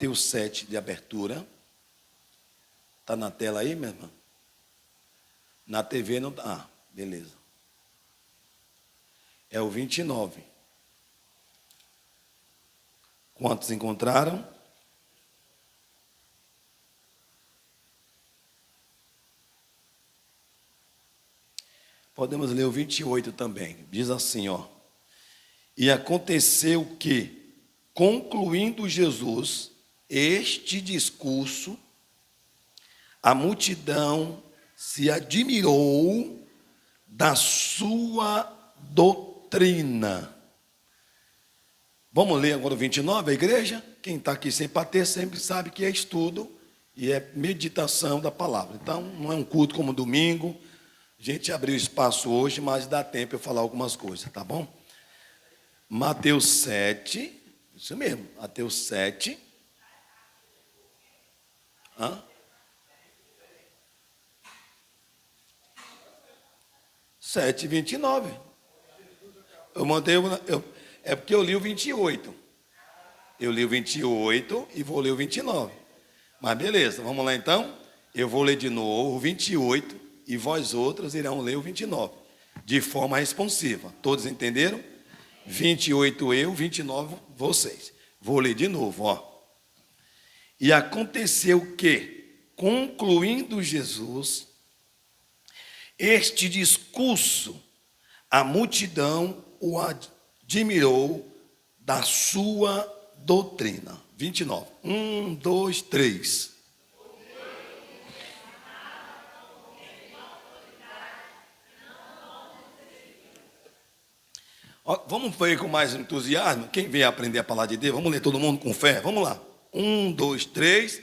Mateus 7 de abertura. Está na tela aí, minha irmã? Na TV não está. Ah, beleza. É o 29. Quantos encontraram? Podemos ler o 28 também. Diz assim, ó. E aconteceu que, concluindo Jesus este discurso, a multidão se admirou da sua doutrina. Vamos ler agora o 29, a igreja? Quem está aqui sem bater sempre sabe que é estudo e é meditação da palavra. Então, não é um culto como domingo. A gente abriu espaço hoje, mas dá tempo eu falar algumas coisas, tá bom? Mateus 7, isso mesmo, Mateus 7. Hã? 7:29. Eu mandei, é porque eu li o 28. Eu li o 28 e vou ler o 29. Mas beleza, vamos lá então. Eu vou ler de novo o 28 e vós outros irão ler o 29. De forma responsiva. Todos entenderam? 28 eu, 29 vocês. Vou ler de novo, ó. E aconteceu que, concluindo Jesus este discurso, a multidão o admirou da sua doutrina. 29. 1, 2, 3. Vamos ver com mais entusiasmo. Quem vem aprender a palavra de Deus, vamos ler todo mundo com fé. Vamos lá. 1, 2, 3.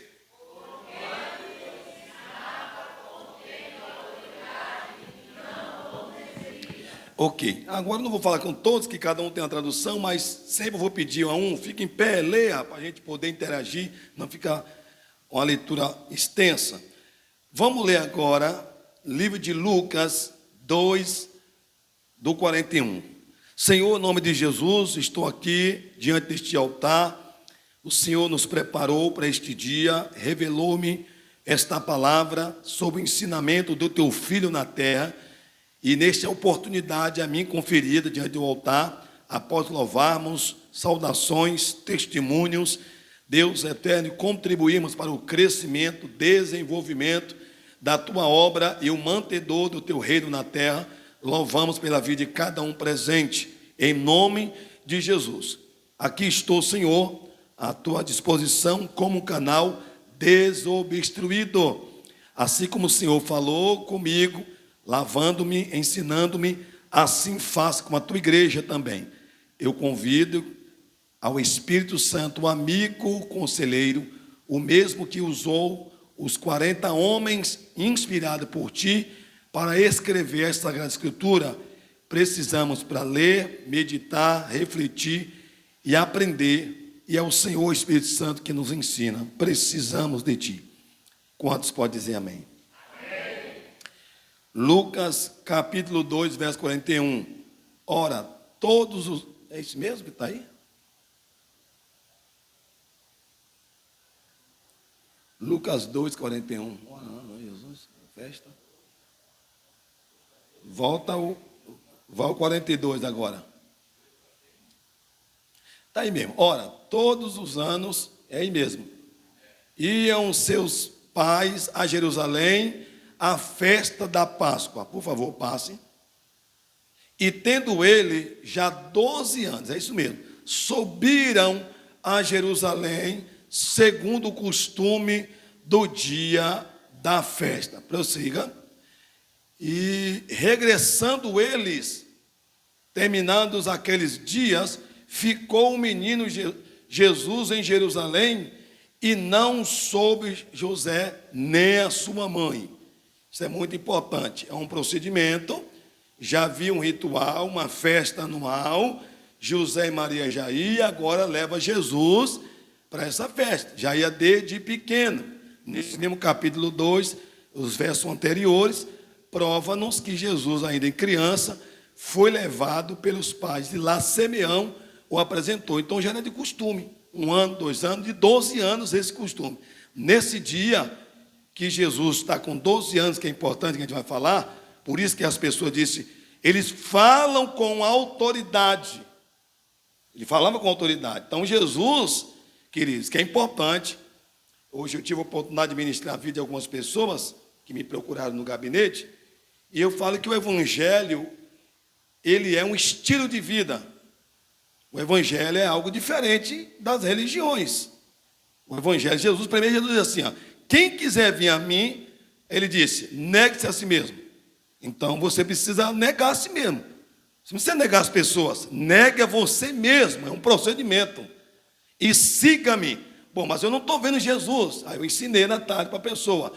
Ok, agora não vou falar com todos, que cada um tem uma tradução, mas sempre vou pedir a um, fique em pé, leia, para a gente poder interagir, não ficar uma leitura extensa. Vamos ler agora, livro de Lucas 2, do 41. Senhor, em nome de Jesus, estou aqui diante deste altar. O Senhor nos preparou para este dia, revelou-me esta palavra sobre o ensinamento do teu Filho na terra. E nesta oportunidade a mim conferida diante do altar, após louvarmos, saudações, testemunhos, Deus eterno, contribuímos para o crescimento, desenvolvimento da tua obra e o mantedor do teu reino na terra. Louvamos pela vida de cada um presente, em nome de Jesus. Aqui estou, Senhor, à tua disposição como um canal desobstruído. Assim como o Senhor falou comigo, lavando-me, ensinando-me, assim faça com a tua igreja também. Eu convido ao Espírito Santo, o amigo conselheiro, o mesmo que usou os 40 homens inspirados por ti para escrever esta Sagrada Escritura. Precisamos para ler, meditar, refletir e aprender. E é o Senhor Espírito Santo que nos ensina. Precisamos de ti. Quantos podem dizer amém? Lucas, capítulo 2, verso 41. Ora, todos os... É isso mesmo que está aí? Lucas 2, 41. Ora, não, Jesus, festa. Volta ao 42 agora. Está aí mesmo. Ora, todos os anos, é aí mesmo, iam seus pais a Jerusalém, a festa da Páscoa. Por favor, passe. E tendo ele já 12 anos, é isso mesmo, subiram a Jerusalém, segundo o costume do dia da festa. Prossiga. E regressando eles, terminados aqueles dias, ficou o menino Jesus em Jerusalém, e não soube José nem a sua mãe. Isso é muito importante, é um procedimento, já havia um ritual, uma festa anual, José e Maria já iam, agora leva Jesus para essa festa, já ia desde pequeno. Nesse mesmo capítulo 2, os versos anteriores, prova-nos que Jesus, ainda em criança, foi levado pelos pais, e lá Simeão o apresentou. Então já era de costume, 1 ano, 2 anos, de 12 anos esse costume. Nesse dia que Jesus está com 12 anos, que é importante que a gente vai falar, por isso que as pessoas dizem, eles falam com autoridade. Ele falava com autoridade. Então Jesus, queridos, que é importante, hoje eu tive a oportunidade de ministrar a vida de algumas pessoas que me procuraram no gabinete, e eu falo que o Evangelho, ele é um estilo de vida. O Evangelho é algo diferente das religiões. O Evangelho, primeiro Jesus diz assim, ó, quem quiser vir a mim, ele disse, negue-se a si mesmo. Então você precisa negar a si mesmo. Se você negar as pessoas, negue a você mesmo, é um procedimento. E siga-me. Bom, mas eu não estou vendo Jesus. Aí eu ensinei na tarde para a pessoa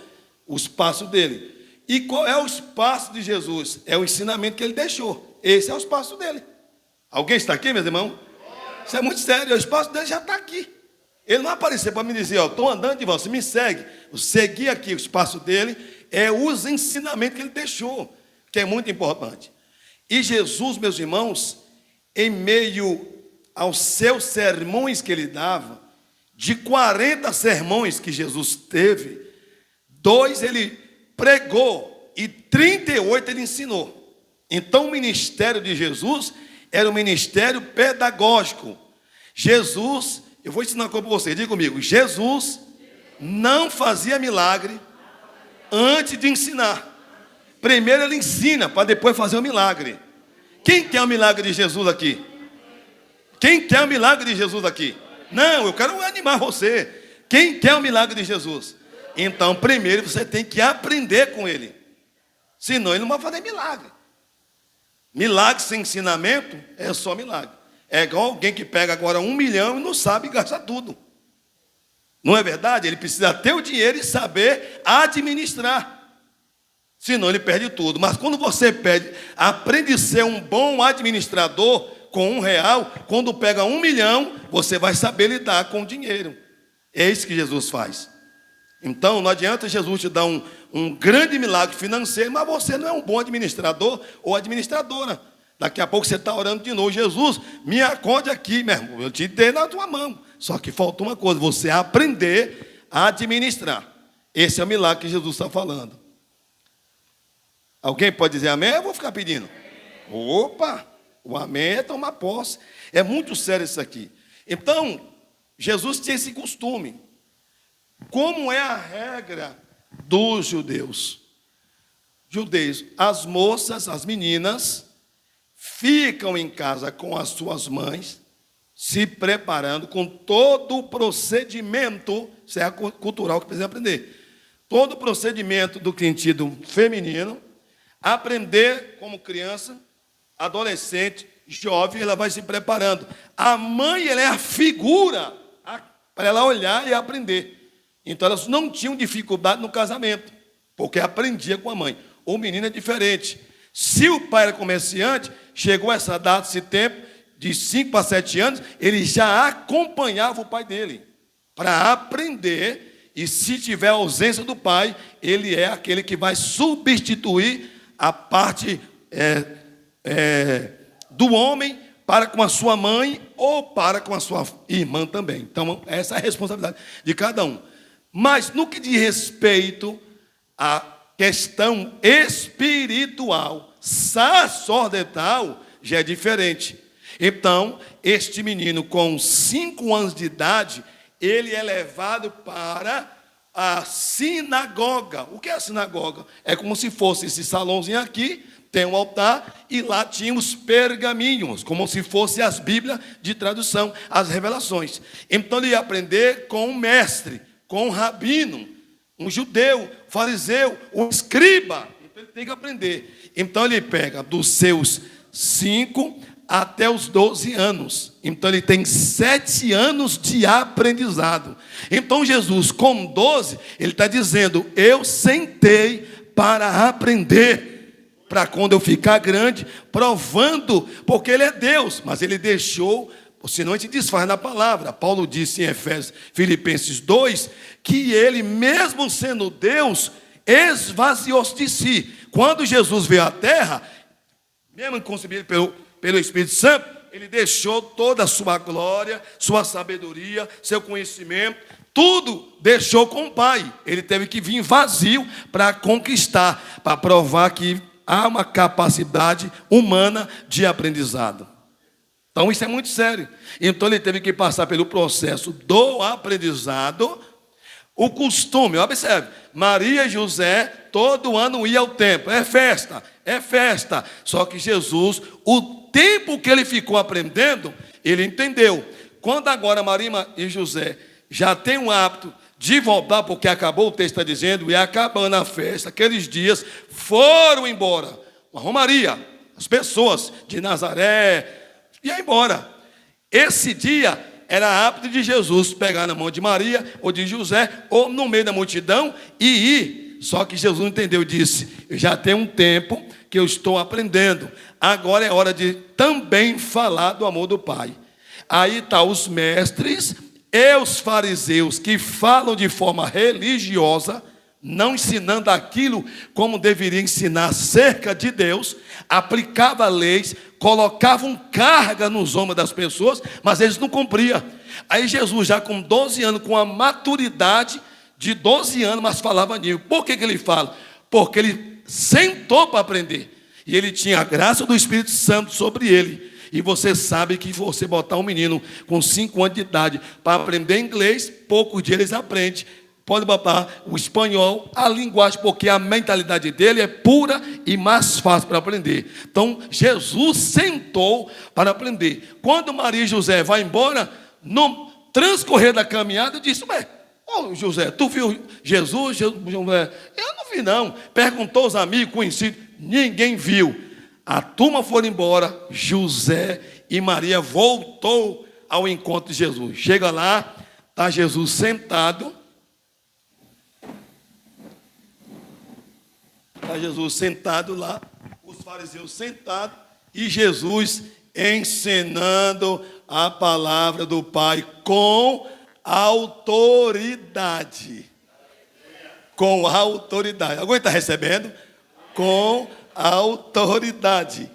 os passos dele. E qual é o espaço de Jesus? É o ensinamento que ele deixou. Esse é o espaço dele. Alguém está aqui, meus irmãos? Isso é muito sério, o espaço dele já está aqui. Ele não apareceu para me dizer, estou andando de você, me segue. Eu segui aqui, o espaço dele é os ensinamentos que ele deixou, que é muito importante. E Jesus, meus irmãos, em meio aos seus sermões que ele dava, de 40 sermões que Jesus teve, 2 ele pregou e 38 ele ensinou. Então o ministério de Jesus era um ministério pedagógico. Jesus, eu vou ensinar uma coisa para você, diga comigo, Jesus não fazia milagre antes de ensinar. Primeiro ele ensina, para depois fazer o milagre. Quem quer o milagre de Jesus aqui? Quem quer o milagre de Jesus aqui? Não, eu quero animar você. Quem quer o milagre de Jesus? Então, primeiro você tem que aprender com ele. Senão ele não vai fazer milagre. Milagre sem ensinamento é só milagre. É igual alguém que pega agora 1 milhão e não sabe gastar tudo. Não é verdade? Ele precisa ter o dinheiro e saber administrar. Senão ele perde tudo. Mas quando você aprende a ser um bom administrador com R$1, quando pega 1 milhão, você vai saber lidar com o dinheiro. É isso que Jesus faz. Então não adianta Jesus te dar um grande milagre financeiro, mas você não é um bom administrador ou administradora. Daqui a pouco você está orando de novo, Jesus, me acorde aqui, meu irmão, eu te dei na tua mão. Só que falta uma coisa, você aprender a administrar. Esse é o milagre que Jesus está falando. Alguém pode dizer amém? Eu vou ficar pedindo. Opa, o amém é tomar posse. É muito sério isso aqui. Então, Jesus tinha esse costume. Como é a regra dos judeus? Judeus, as moças, as meninas, ficam em casa com as suas mães, se preparando com todo o procedimento, isso é a cultural que precisa aprender. Todo o procedimento do sentido feminino, aprender como criança, adolescente, jovem, ela vai se preparando. A mãe, ela é a figura para ela olhar e aprender. Então elas não tinham dificuldade no casamento, porque aprendia com a mãe. O menino é diferente. Se o pai era comerciante, chegou essa data, esse tempo, de 5 para 7 anos, ele já acompanhava o pai dele, para aprender, e se tiver ausência do pai, ele é aquele que vai substituir a parte do homem para com a sua mãe ou para com a sua irmã também. Então, essa é a responsabilidade de cada um. Mas no que diz respeito à questão espiritual, sacerdotal, já é diferente. Então, este menino com 5 anos de idade, ele é levado para a sinagoga. O que é a sinagoga? É como se fosse esse salãozinho aqui, tem um altar, e lá tinha os pergaminhos, como se fosse as Bíblias de tradução, as revelações. Então ele ia aprender com um mestre, com um rabino, um judeu, fariseu, um escriba. Então ele tem que aprender. Então ele pega dos seus 5 até os 12 anos. Então ele tem 7 anos de aprendizado. Então Jesus, com 12, ele está dizendo, eu sentei para aprender, para quando eu ficar grande, provando, porque ele é Deus, mas ele deixou, senão a gente desfaz na palavra. Paulo disse em Filipenses 2, que ele, mesmo sendo Deus, esvaziou-se de si. Quando Jesus veio à terra, mesmo concebido pelo Espírito Santo, Ele deixou toda a sua glória, sua sabedoria, seu conhecimento, tudo deixou com o Pai. Ele teve que vir vazio para conquistar, para provar que há uma capacidade humana de aprendizado. Então isso é muito sério. Então ele teve que passar pelo processo do aprendizado. O costume, observe, Maria e José todo ano iam ao templo, é festa. Só que Jesus, o tempo que ele ficou aprendendo, ele entendeu. Quando agora Maria e José já têm um hábito de voltar, porque acabou, o texto está dizendo, e acabando a festa, aqueles dias foram embora. Uma romaria, as pessoas de Nazaré, iam embora. Esse dia era hábito de Jesus pegar na mão de Maria ou de José, ou no meio da multidão e ir. Só que Jesus entendeu e disse: eu já tenho um tempo que eu estou aprendendo, agora é hora de também falar do amor do Pai. Aí está os mestres e os fariseus que falam de forma religiosa, não ensinando aquilo como deveria ensinar acerca de Deus, aplicava leis, colocavam carga nos ombros das pessoas, mas eles não cumpriam. Aí Jesus, já com 12 anos, com a maturidade de 12 anos, mas falava nisso. Por que ele fala? Porque ele sentou para aprender, e ele tinha a graça do Espírito Santo sobre ele. E você sabe que você botar um menino com 5 anos de idade para aprender inglês, poucos dias eles aprendem. Pode botar o espanhol, a linguagem, porque a mentalidade dele é pura e mais fácil para aprender. Então, Jesus sentou para aprender. Quando Maria e José vão embora, no transcorrer da caminhada, disse: José, tu viu Jesus? José, eu não vi não. Perguntou aos amigos, conhecidos, ninguém viu. A turma foi embora, José e Maria voltou ao encontro de Jesus. Chega lá, está Jesus sentado. Está Jesus sentado lá, os fariseus sentados, e Jesus ensinando a palavra do Pai com autoridade. Com autoridade. Alguém está recebendo? Com autoridade.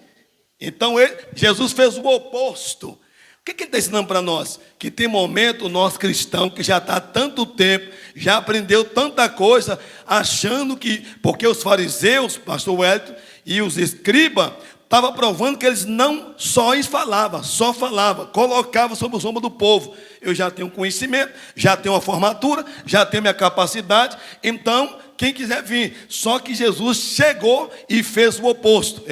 Então Jesus fez o oposto. O que ele está ensinando para nós? Que tem momento, o nosso cristão, que já está há tanto tempo, já aprendeu tanta coisa, achando que, porque os fariseus, pastor Wellington, e os escribas, estavam provando que eles não só falavam, colocavam sobre os ombros do povo. Eu já tenho conhecimento, já tenho uma formatura, já tenho minha capacidade, então, quem quiser vir. Só que Jesus chegou e fez o oposto.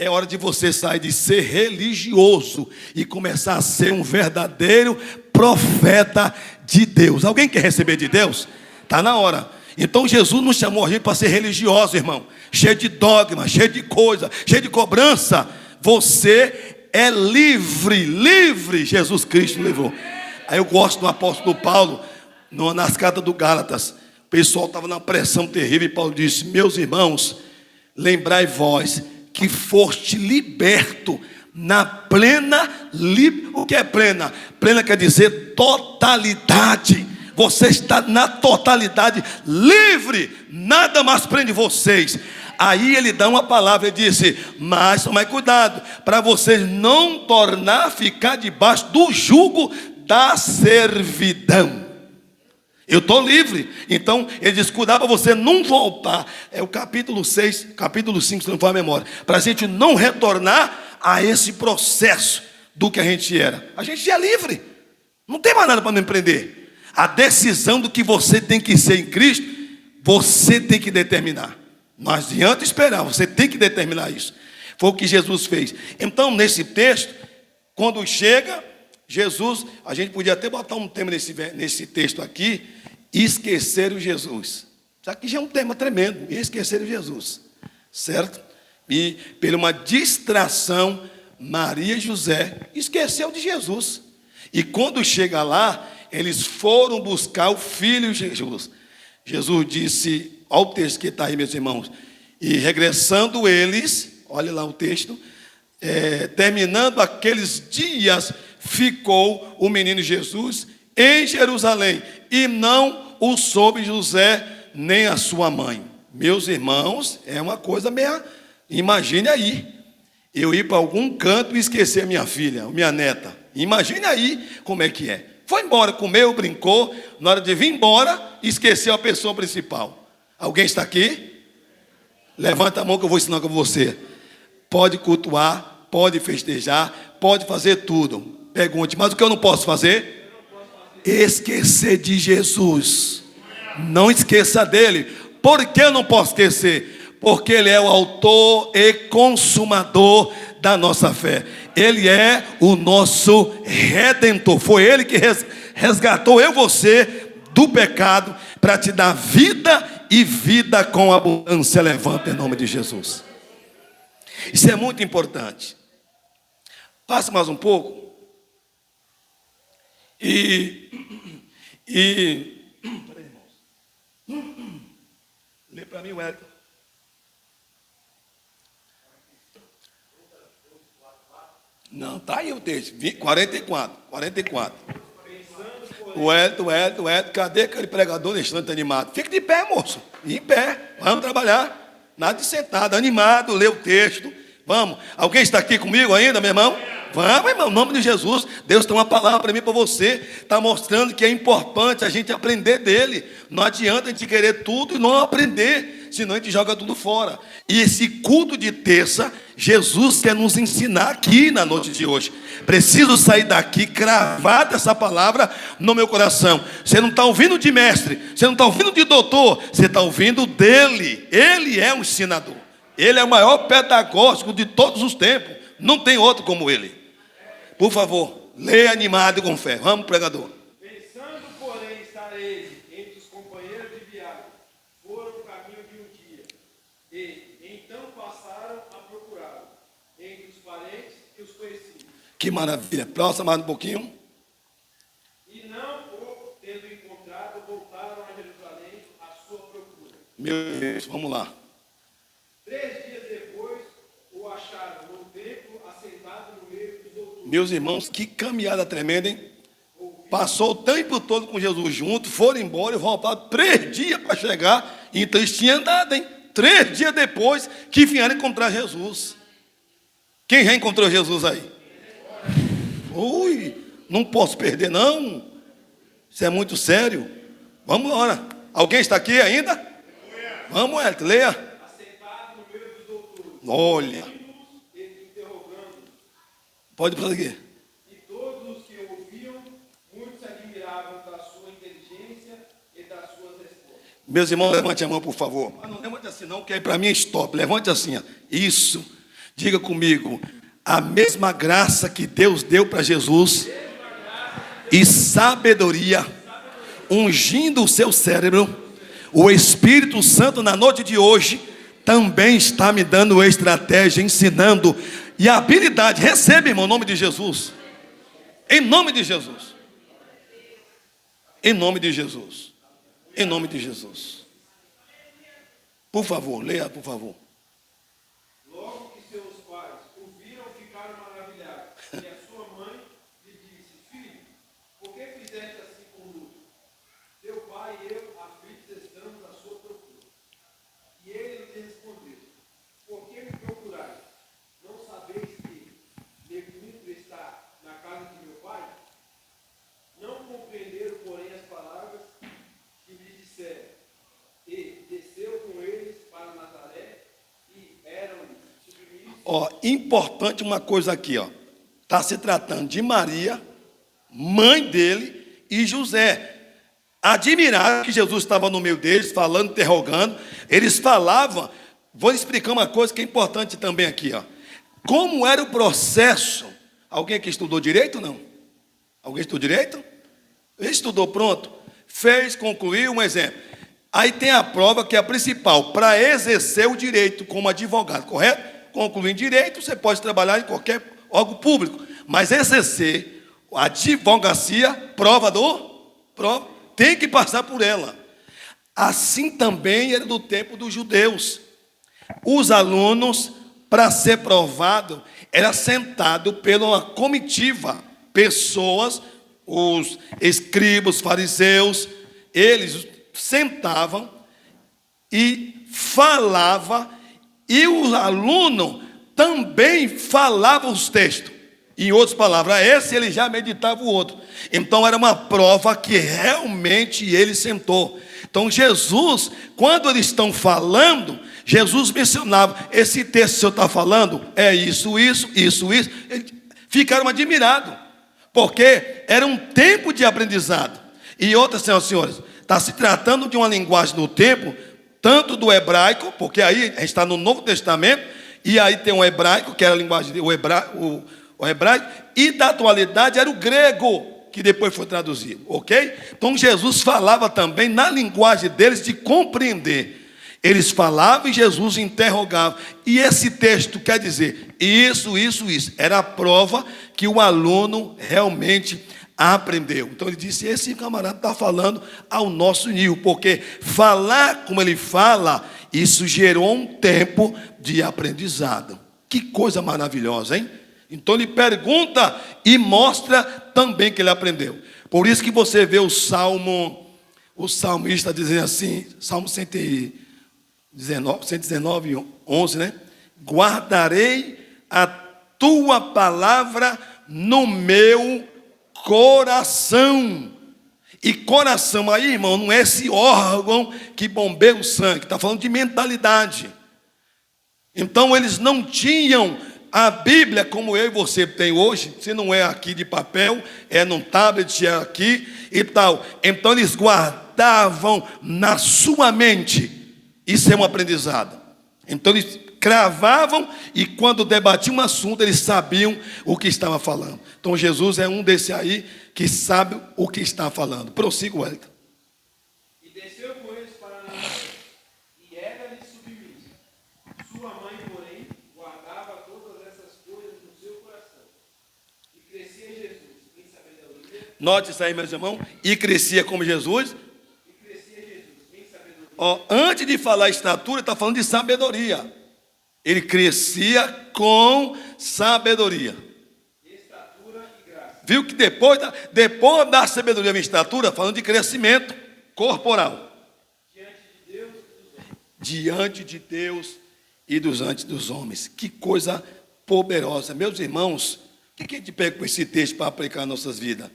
É hora de você sair de ser religioso e começar a ser um verdadeiro profeta de Deus. Alguém quer receber de Deus? Está na hora. Então Jesus não chamou a gente para ser religioso, irmão. Cheio de dogma, cheio de coisa, cheio de cobrança. Você é livre. Jesus Cristo levou. Aí eu gosto do apóstolo Paulo, nas cartas do Gálatas. O pessoal estava numa pressão terrível e Paulo disse: meus irmãos, lembrai vós que foste liberto na plena, o que é plena? Plena quer dizer totalidade. Você está na totalidade, livre, nada mais prende vocês. Aí ele dá uma palavra, ele disse: mas tomai cuidado, para vocês não tornar a ficar debaixo do jugo da servidão. Eu estou livre. Então, ele diz: cuidado para você não voltar. É o capítulo 6, capítulo 5, se não for a memória. Para a gente não retornar a esse processo do que a gente era. A gente é livre. Não tem mais nada para me prender. A decisão do que você tem que ser em Cristo, você tem que determinar. Não adianta esperar, você tem que determinar isso. Foi o que Jesus fez. Então, nesse texto, quando chega Jesus, a gente podia até botar um tema nesse texto aqui: esquecer o Jesus. Isso aqui já é um tema tremendo, esquecer o Jesus, certo? E por uma distração, Maria e José esqueceu de Jesus. E quando chega lá, eles foram buscar o filho de Jesus. Jesus disse, olha o texto que está aí, meus irmãos: e regressando eles, olha lá o texto, terminando aqueles dias, ficou o menino Jesus em Jerusalém, e não o soube José nem a sua mãe. Meus irmãos, é uma coisa meia, imagine aí. eu ir para algum canto e esquecer a minha filha, a minha neta. Imagine aí como é que é. Foi embora, comeu, brincou, na hora de vir embora, esqueceu a pessoa principal. Alguém está aqui? Levanta a mão que eu vou ensinar com você. Pode cultuar, pode festejar, pode fazer tudo. Pergunte, mas o que eu não posso fazer? Esquecer de Jesus. Não esqueça dele. Por que eu não posso esquecer? Porque ele é o autor e consumador da nossa fé. Ele é o nosso redentor. Foi ele que resgatou eu e você do pecado para te dar vida e vida com abundância. Levanta em nome de Jesus. Isso é muito importante. Passa mais um pouco. Peraí, irmãos. Lê para mim, Wellington. Não, tá aí o texto. 44. O Hélio, cadê aquele pregador deixando animado? Fique de pé, moço. Em pé. Vamos trabalhar. Nada de sentado, animado, lê o texto. Vamos. Alguém está aqui comigo ainda, meu irmão? Vamos, irmão, em nome de Jesus. Deus tem uma palavra para mim, para você. Está mostrando que é importante a gente aprender dele. Não adianta a gente querer tudo e não aprender, senão a gente joga tudo fora. E esse culto de terça, Jesus quer nos ensinar aqui na noite de hoje. Preciso sair daqui cravada essa palavra no meu coração. Você não está ouvindo de mestre, você não está ouvindo de doutor, você está ouvindo dele. Ele é um ensinador. Ele é o maior pedagógico de todos os tempos. Não tem outro como ele. Por favor, leia animado e com fé. Vamos, pregador. Pensando, porém, estar ele entre os companheiros de viagem, foram o caminho de um dia. E então passaram a procurá-lo entre os parentes que os conheciam. Que maravilha. Próximo mais um pouquinho. E não o tendo encontrado, voltaram a Jerusalém à sua procura. Meu Deus, vamos lá. 3 dias depois, o acharam no templo, assentado no meio dos outros. Meus irmãos, que caminhada tremenda, hein? Passou o tempo todo com Jesus junto, foram embora e voltaram 3 dias para chegar. Então eles tinham andado, hein? 3 dias depois que vieram encontrar Jesus. Quem já encontrou Jesus aí? Ui, não posso perder não. Isso é muito sério. Vamos lá. Alguém está aqui ainda? Vamos, Elton, leia. Olha, pode prosseguir. E todos os que ouviam, muitos se admiravam da sua inteligência e das suas respostas. Meus irmãos, levante a mão, por favor. Não levante assim não, que aí para mim é stop. Levante assim, ó. Isso. Diga comigo. A mesma graça que Deus deu para Jesus e sabedoria, ungindo o seu cérebro, o Espírito Santo na noite de hoje também está me dando estratégia, ensinando e habilidade. Recebe, irmão, em nome de Jesus. Em nome de Jesus. Em nome de Jesus. Em nome de Jesus. Por favor, leia, por favor. Logo que seus pais o viram, ficaram maravilhados. E a sua mãe lhe disse: Filho, por que fizeste assim conosco? Teu pai e eu, aflitos, estamos à sua procura. E ele lhe respondeu: Por que me procurais? Não sabeis que meu filho está na casa de meu pai? Não compreenderam, porém, as palavras que lhe disseram. E desceu com eles para Nazaré, e eram-lhe submissos. Ó, importante uma coisa aqui, ó. Está se tratando de Maria, mãe dele, e José. Admiraram que Jesus estava no meio deles, falando, interrogando. Eles falavam. Vou explicar uma coisa que é importante também aqui, ó. Como era o processo? Alguém aqui estudou direito ou não? Alguém estudou direito? Estudou, pronto. Fez, concluiu, um exemplo. Aí tem a prova que é a principal, para exercer o direito como advogado, correto? Concluindo direito, você pode trabalhar em qualquer órgão público, mas exercer a advocacia, prova, tem que passar por ela. Assim também era do tempo dos judeus. Os alunos, para ser provado, era sentado pela comitiva, pessoas, os escribas, os fariseus, eles sentavam e falavam, e o aluno, também falava os textos. Em outras palavras, esse ele já meditava o outro. Então era uma prova que realmente ele sentou. Então Jesus, quando eles estão falando, Jesus mencionava: esse texto que o senhor está falando é isso. Eles ficaram admirados, porque era um tempo de aprendizado. E outra, senhoras e senhores, está se tratando de uma linguagem do tempo, tanto do hebraico, porque aí a gente está no Novo Testamento, e aí tem o hebraico, que era a linguagem, o hebraico, e da atualidade era o grego, que depois foi traduzido, ok? Então Jesus falava também na linguagem deles de compreender. Eles falavam e Jesus interrogava. E esse texto quer dizer isso. Era a prova que o aluno realmente aprendeu. Então ele disse: esse camarada está falando ao nosso nível, porque falar como ele fala, isso gerou um tempo de aprendizado. Que coisa maravilhosa, hein? Então ele pergunta e mostra também que ele aprendeu. Por isso que você vê o salmista dizendo assim, Salmo 119, 11, né? Guardarei a tua palavra no meu coração. E coração aí, irmão, não é esse órgão que bombeia o sangue, está falando de mentalidade. Então eles não tinham a Bíblia como eu e você tem hoje, se não é aqui de papel, é num tablet, é aqui e tal. Então eles guardavam na sua mente. Isso é um aprendizado. Então eles cravavam e quando debatiam um assunto, eles sabiam o que estava falando. Então Jesus é um desse aí que sabe o que está falando. Prossiga, Wellington. E desceu com eles para Nazaré, e era-lhe submissa. Sua mãe, porém, guardava todas essas coisas no seu coração. E crescia Jesus em sabedoria. Note isso aí, meus irmãos. E crescia como Jesus. Antes de falar estatura, está falando de sabedoria. Ele crescia com sabedoria. Estatura e graça. Viu que depois da sabedoria e estatura, falando de crescimento corporal. Diante de Deus e diante dos homens. Que coisa poderosa. Meus irmãos, o que a gente pega com esse texto para aplicar nas nossas vidas?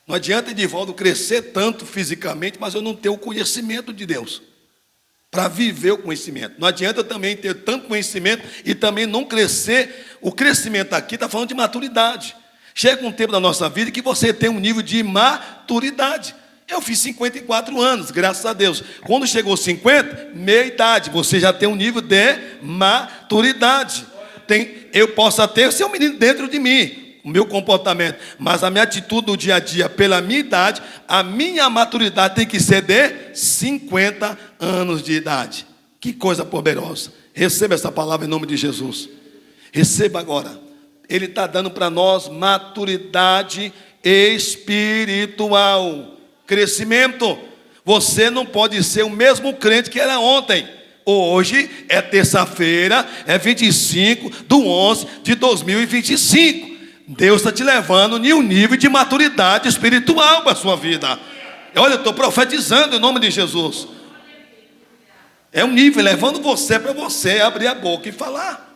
Não adianta, Edivaldo, crescer tanto fisicamente, mas eu não ter o conhecimento de Deus. Para viver o conhecimento. Não adianta também ter tanto conhecimento e também não crescer. O crescimento aqui está falando de maturidade. Chega um tempo da nossa vida que você tem um nível de maturidade. Eu fiz 54 anos, graças a Deus. Quando chegou 50, meia idade, você já tem um nível de maturidade. Eu posso até ser um menino dentro de mim, o meu comportamento, mas a minha atitude no dia a dia, pela minha idade, a minha maturidade tem que ser de 50 anos de idade. Que coisa poderosa. Receba essa palavra em nome de Jesus. Receba agora. Ele está dando para nós maturidade espiritual, crescimento. Você não pode ser o mesmo crente que era ontem. Hoje é terça-feira, é 25/11/2025. Deus está te levando em um nível de maturidade espiritual para a sua vida. Olha, eu estou profetizando em nome de Jesus. É um nível levando você para você abrir a boca e falar.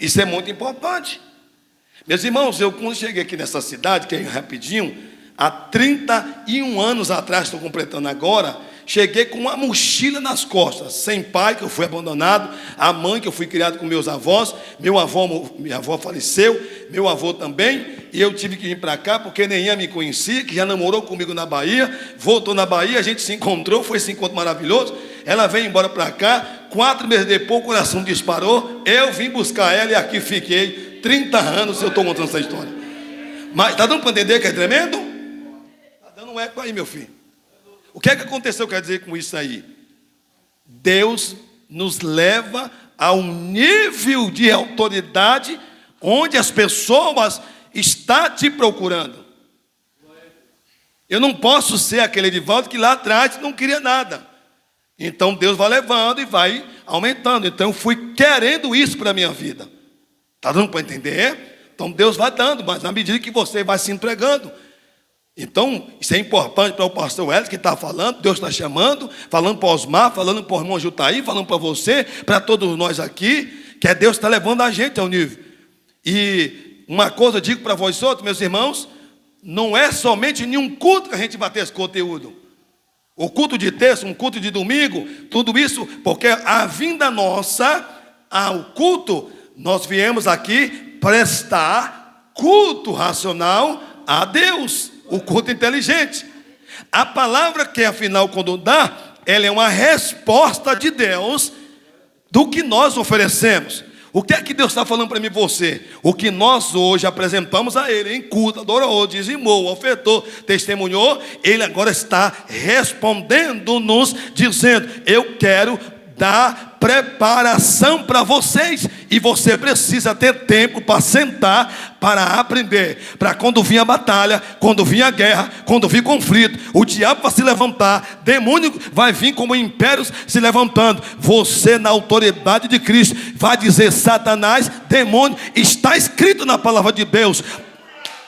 Isso é muito importante. Meus irmãos, eu quando cheguei aqui nessa cidade, que é rapidinho, há 31 anos atrás, estou completando agora, cheguei com uma mochila nas costas, sem pai, que eu fui abandonado, a mãe, que eu fui criado com meus avós, minha avó faleceu, meu avô também, e eu tive que vir para cá, porque nenhuma me conhecia, que já namorou comigo na Bahia, voltou na Bahia, a gente se encontrou, foi esse encontro maravilhoso, ela veio embora para cá, 4 meses depois o coração disparou, eu vim buscar ela e aqui fiquei 30 anos, eu estou contando essa história. Mas está dando para entender que é tremendo? Está dando um eco aí, meu filho. O que é que aconteceu, quer dizer, com isso aí? Deus nos leva a um nível de autoridade onde as pessoas estão te procurando. Eu não posso ser aquele Edivaldo que lá atrás não queria nada. Então Deus vai levando e vai aumentando. Então eu fui querendo isso para a minha vida. Está dando para entender? Então Deus vai dando, mas na medida que você vai se entregando. Então, isso é importante para o pastor Hélio que está falando, Deus está chamando, falando para o Osmar, falando para o irmão Jutaí, falando para você, para todos nós aqui, que é Deus que está levando a gente ao nível. E uma coisa eu digo para vós outros, meus irmãos, não é somente em um culto que a gente vai ter esse conteúdo. O culto de terça, um culto de domingo, tudo isso, porque a vinda nossa ao culto, nós viemos aqui prestar culto racional a Deus, o culto inteligente. A palavra que afinal quando dá, ela é uma resposta de Deus do que nós oferecemos. O que é que Deus está falando para mim e você? O que nós hoje apresentamos a Ele em culto, adorou, dizimou, ofertou, testemunhou, Ele agora está respondendo-nos, dizendo: eu quero dar preparação para vocês, e você precisa ter tempo para sentar, para aprender, para quando vir a batalha, quando vir a guerra, quando vir conflito, o diabo vai se levantar, demônio vai vir como impérios se levantando, você na autoridade de Cristo vai dizer: Satanás, demônio, está escrito na palavra de Deus,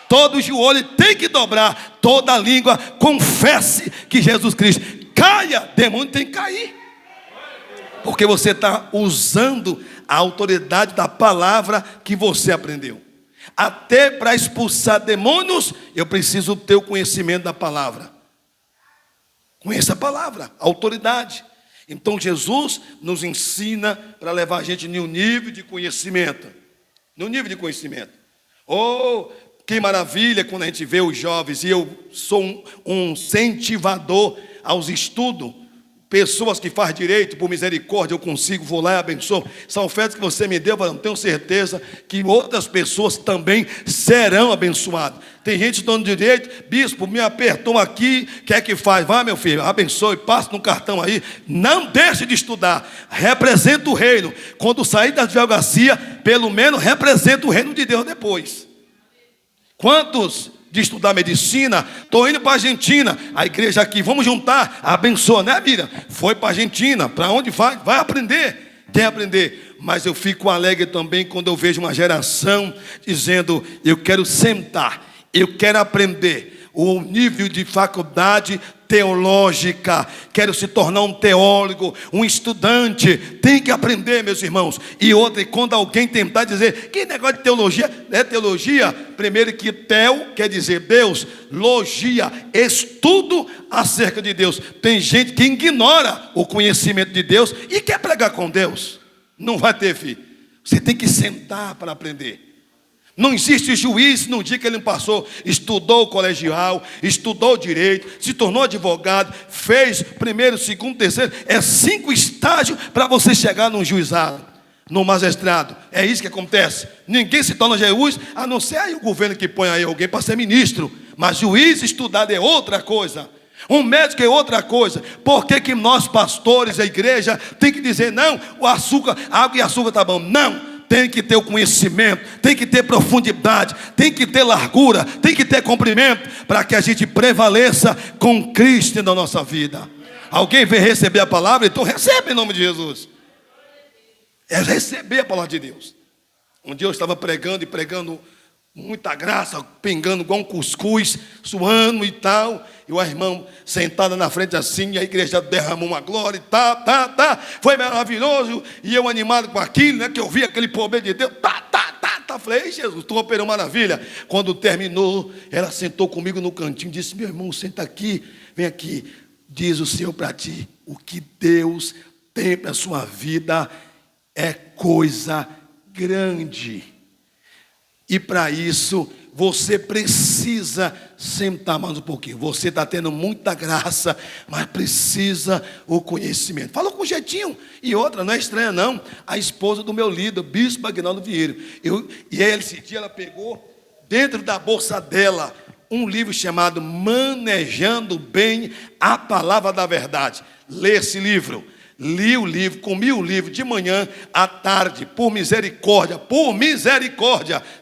todo joelho tem que dobrar, toda língua confesse que Jesus Cristo, caia, demônio tem que cair. Porque você está usando a autoridade da palavra que você aprendeu. Até para expulsar demônios, eu preciso ter o conhecimento da palavra. Conheça a palavra, a autoridade. Então Jesus nos ensina para levar a gente em um nível de conhecimento. No nível de conhecimento. Oh, que maravilha quando a gente vê os jovens, e eu sou um incentivador aos estudos. Pessoas que fazem direito, por misericórdia, eu consigo, vou lá e abençoo. São ofertas que você me deu, mas não tenho certeza que outras pessoas também serão abençoadas. Tem gente dando direito: bispo, me apertou aqui, quer que faz? Vai, meu filho, abençoe, passa no cartão aí. Não deixe de estudar, representa o reino. Quando sair da advocacia, pelo menos representa o reino de Deus depois. Quantos de estudar medicina, estou indo para a Argentina, a igreja aqui, vamos juntar, abençoa, né, Miriam? Foi para a Argentina, para onde vai? Vai aprender, quer aprender. Mas eu fico alegre também quando eu vejo uma geração dizendo: eu quero sentar, eu quero aprender o nível de faculdade teológica, quero se tornar um teólogo, um estudante, tem que aprender, meus irmãos. E outra, quando alguém tentar dizer que negócio de teologia, é teologia, primeiro que teo quer dizer Deus, logia, estudo acerca de Deus. Tem gente que ignora o conhecimento de Deus e quer pregar com Deus, não vai ter, filho. Você tem que sentar para aprender. Não existe juiz no dia que ele passou, estudou o colegial, estudou direito, se tornou advogado, fez primeiro, segundo, terceiro, 5 estágios para você chegar num juizado, no magistrado. É isso que acontece. Ninguém se torna juiz, a não ser aí o governo que põe aí alguém para ser ministro. Mas juiz estudado é outra coisa. Um médico é outra coisa. Por que que nós pastores, a igreja, tem que dizer: não, o açúcar, água e açúcar tá bom? Não. Tem que ter o conhecimento, tem que ter profundidade, tem que ter largura, tem que ter comprimento, para que a gente prevaleça com Cristo na nossa vida. Alguém vem receber a palavra? Então recebe em nome de Jesus. É receber a palavra de Deus. Um dia eu estava pregando, e pregando muita graça, pingando igual um cuscuz, suando e tal, e o irmão sentada na frente assim, e a igreja derramou uma glória, e foi maravilhoso, e eu animado com aquilo, né, que eu vi aquele poder de Deus, falei: Jesus, tu operou maravilha. Quando terminou, ela sentou comigo no cantinho, disse: meu irmão, senta aqui, vem aqui, diz o Senhor para ti, o que Deus tem para a sua vida é coisa grande. E para isso, você precisa sentar mais um pouquinho. Você está tendo muita graça, mas precisa o conhecimento. Fala com jeitinho. E outra, não é estranha não, a esposa do meu líder, bispo Aguinaldo Vieira. E esse dia ela pegou, dentro da bolsa dela, um livro chamado Manejando Bem a Palavra da Verdade. Lê esse livro. Li o livro, comi o livro de manhã, à tarde, por misericórdia,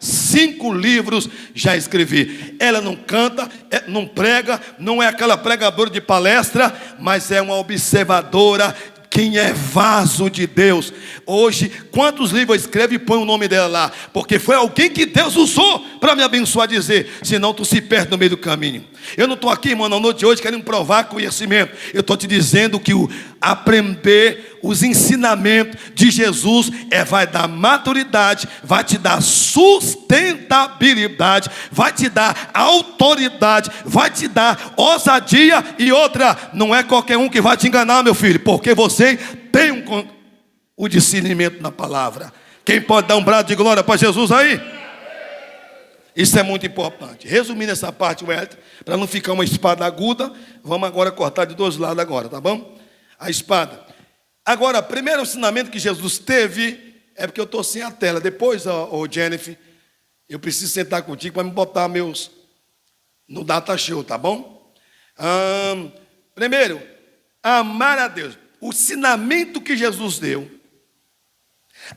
5 livros já escrevi. Ela não canta, não prega, não é aquela pregadora de palestra, mas é uma observadora. Quem é vaso de Deus. Hoje, quantos livros escreve e põe o nome dela lá? Porque foi alguém que Deus usou para me abençoar, dizer: senão tu se perde no meio do caminho. Eu não estou aqui, irmão, na noite de hoje querendo provar conhecimento. Eu estou te dizendo que aprender os ensinamentos de Jesus vai dar maturidade, vai te dar sustentabilidade, vai te dar autoridade, vai te dar ousadia. E outra, não é qualquer um que vai te enganar, meu filho, porque você tem o discernimento na palavra. Quem pode dar um brado de glória para Jesus aí? Isso é muito importante. Resumindo essa parte, Wellington, para não ficar uma espada aguda, vamos agora cortar de dois lados agora, tá bom? A espada. Agora, o primeiro ensinamento que Jesus teve, é porque eu estou sem a tela. Depois, Jennifer, eu preciso sentar contigo para me botar meus no data show, tá bom? Primeiro, amar a Deus. O ensinamento que Jesus deu.